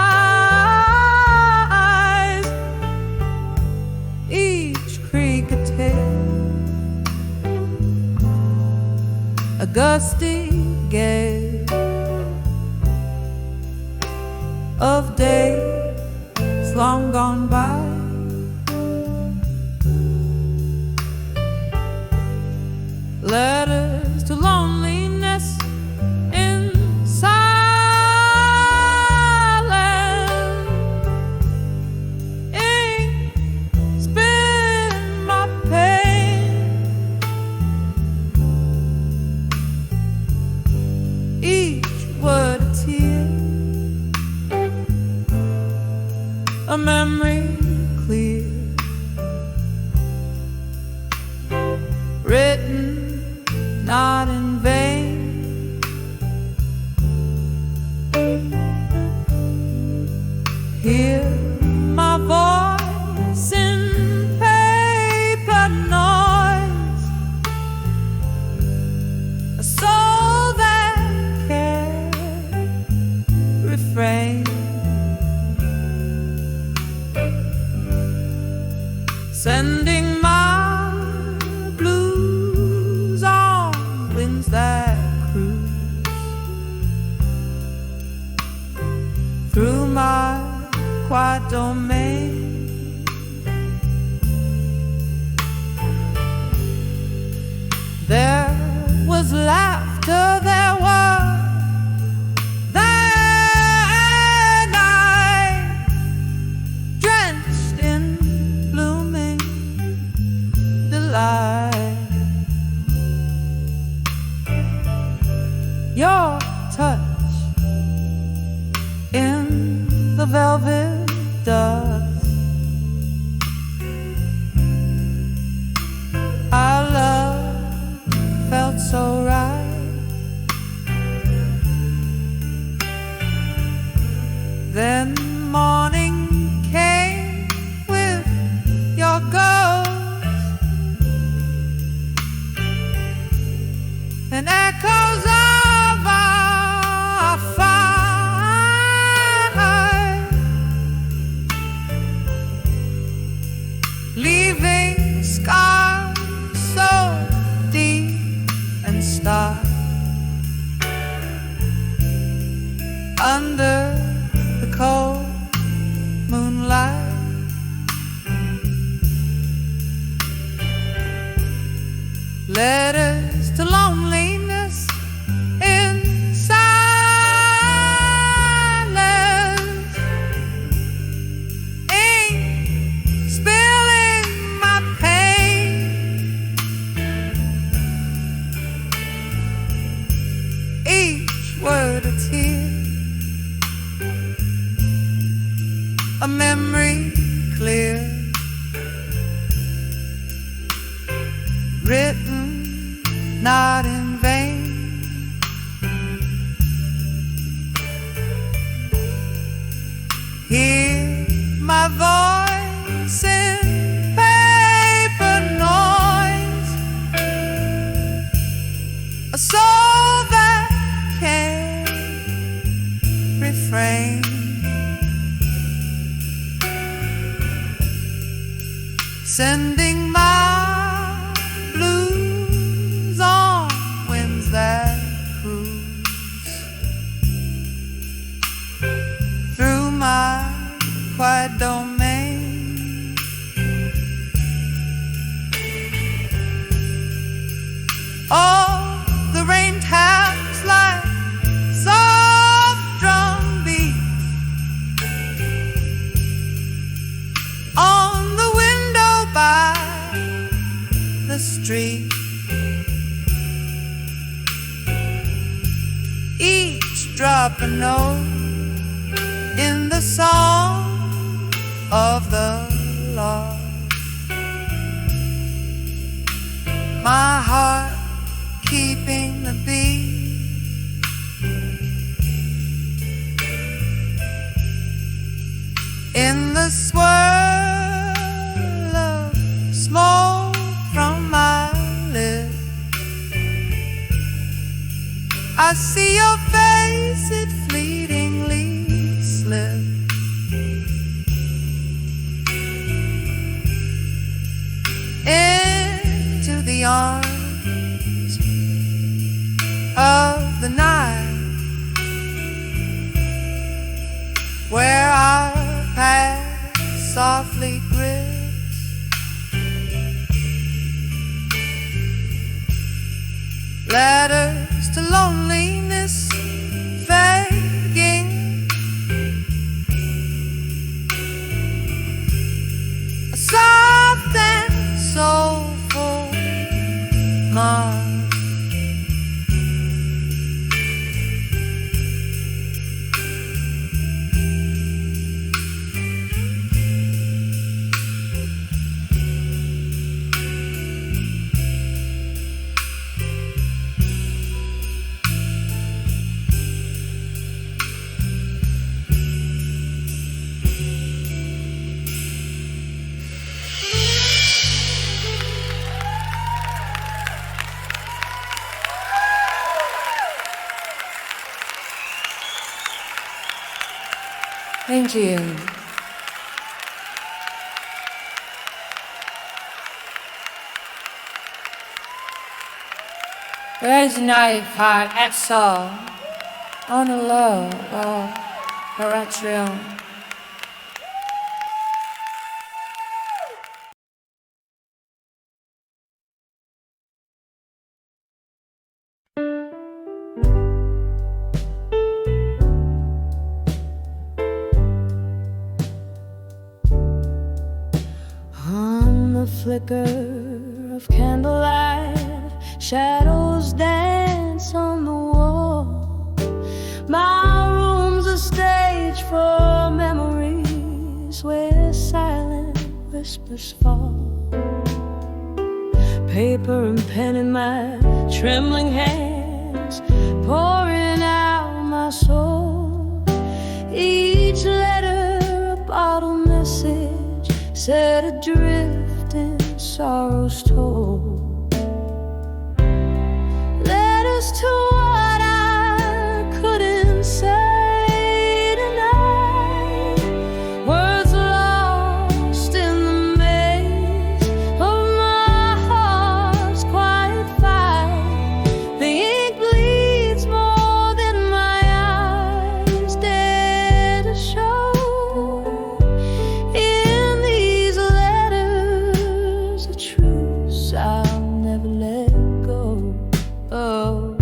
Each creak a tale, a gusty gale of days long gone by. Letters to loneliness in silence. Ink spin my pain. Each word a tear, a memory clear, written not in vain. Hear my voice in paper noise, a soul that can't refrain, sending my blues on winds that cruise through my quiet domain. There was laughter, there was that night, drenched in blooming delight. Your touch in the velvet dust, our love felt so right. Then morning came with your ghost and echoes of our fire. a memory clear, written not in vain. Hear my voice in paper noise, a soul that can't refrain. Sending my blues on winds that cruise through my quiet domain. Oh, the rain taps like soft drum beats on the window by the street. Each drop a note in the song of the lost. My heart keeping the beat, in the swirl of smoke from my lips. I see your face, it fleetingly slips into the arms of the night, where our past softly grips. Letters to loneliness faking, a soft and soulful mark. Thank you. There's 95 at Soul on the low of Heartfelt. Flicker of candlelight, shadows dance on the wall. My room's a stage for memories where silent whispers fall. Paper and pen in my trembling hands, pouring out my soul. Each letter a bottle message set adrift in sorrow's toll. Letters to what I couldn't say tonight, words lost in the maze of my heart's quiet fight. The ink bleeds more than my eyes dare to show. In these letters, a truth I'll never let go. Oh,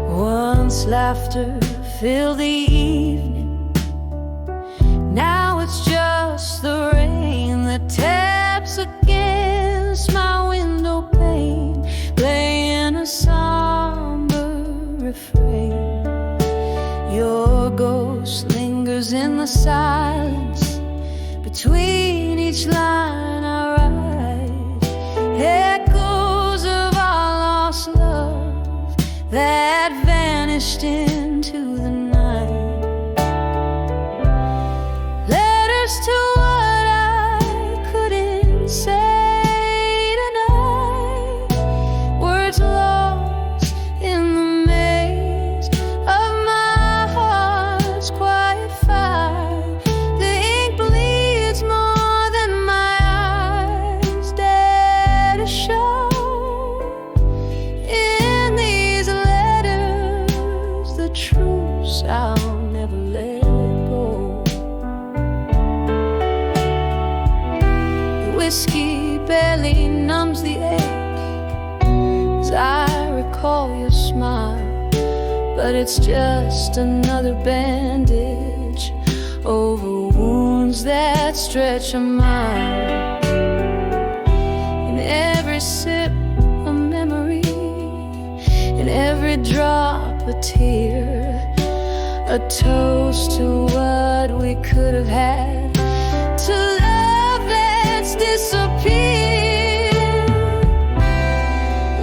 once laughter filled the evening, now it's just the rain that taps against my window pane, playing a somber refrain. Your ghost lingers letters in the silence between each line I write, echoes of our lost love that vanished into the night. Letters to what I couldn't say tonight, words lost in the maze of my heart's quiet fire. The ink bleeds more than my eyes dare to show. In these letters, the truths I'll never let go. The whiskey barely numbs the ache as I recall your smile, but it's just another bandage over wounds that stretch a mile. In every sip a memory, in every drop a tear, a toast to what we could have had, to love that's disappeared.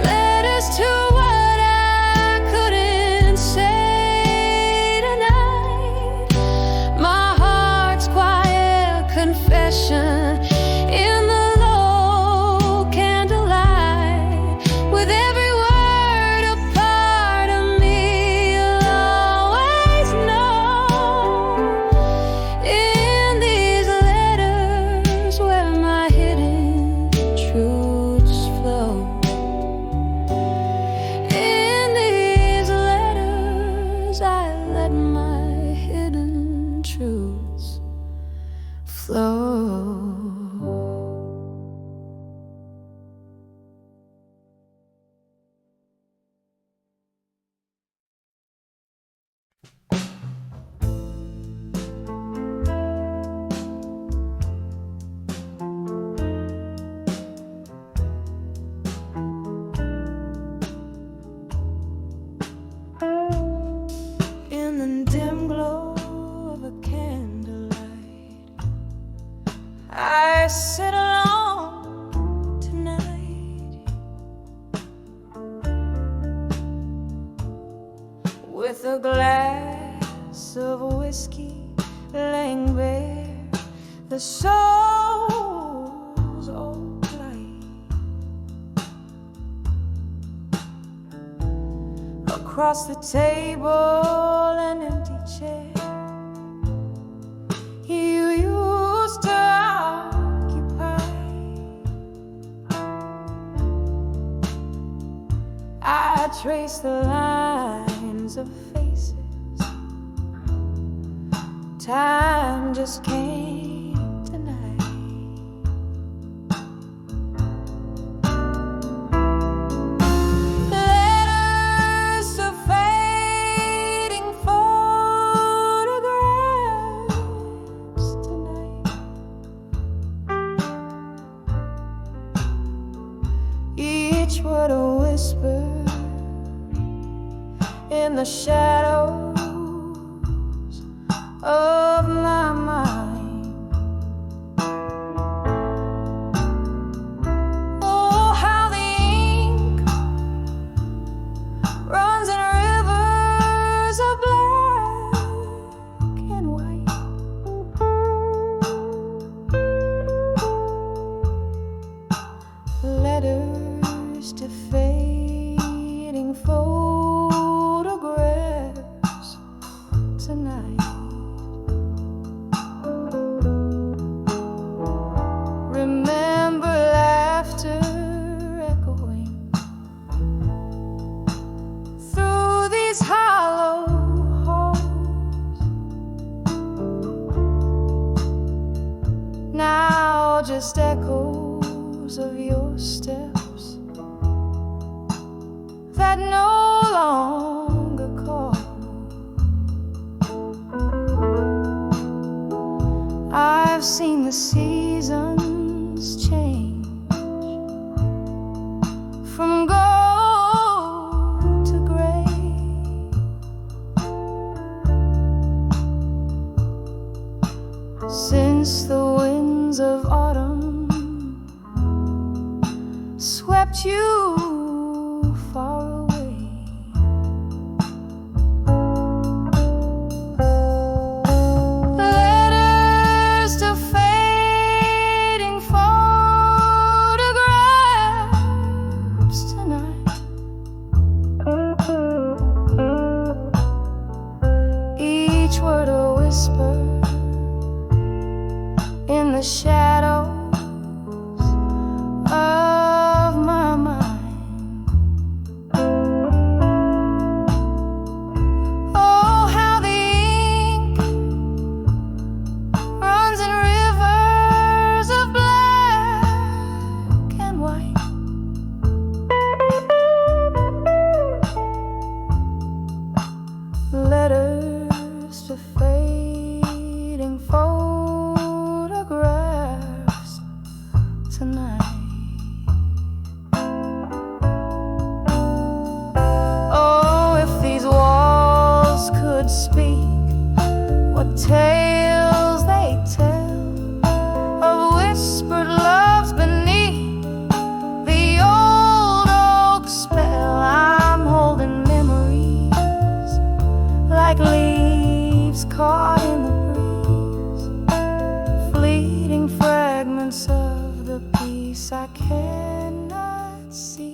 Letters to what I couldn't say tonight, my heart's quiet confession in the low candlelight. With every word a part of me will always know. In these letters where my hidden truths flow. In these letters I let my hidden truths flow. In the dim glow of a candlelight, I sit alone tonight with a glass of whiskey laying bare the soul's old light. Across the table, an empty chair you used to occupy. I trace the lines of faces time just can't deny. Letters to fading photographs tonight. Each word a whisper in the shadows of my mind. Oh, how the ink runs in rivers of black and white. Letters to fading photographs tonight. Remember laughter echoing through these hollow halls. Now just echoes of your steps that no longer call. I've seen the seasons change from gold to gray. you far away. Letters to fading photographs tonight. Each word a whisper in the shadows of my mind. Oh, how the ink runs in rivers of black and white. Letters to fading photographs tonight. Oh, if these walls could speak, what tales they tell of whispered loves beneath the old oak spell. I'm holding memories like leaves caught in the breeze, fleeting fragments of the peace I cannot seize.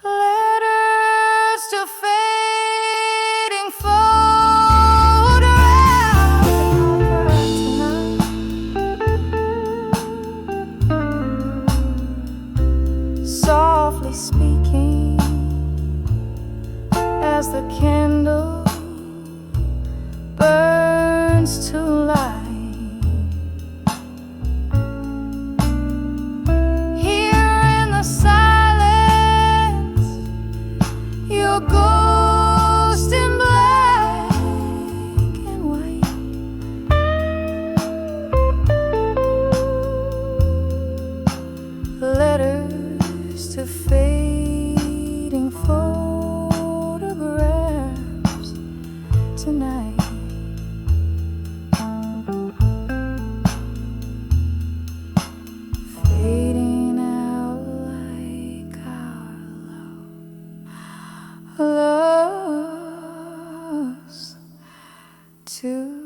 Letters to fading photographs tonight. Softly speaking as the candle burns to light. Here in the silence, your ghost in black and white. Letters to fading photographs tonight. Fading out like our love lost to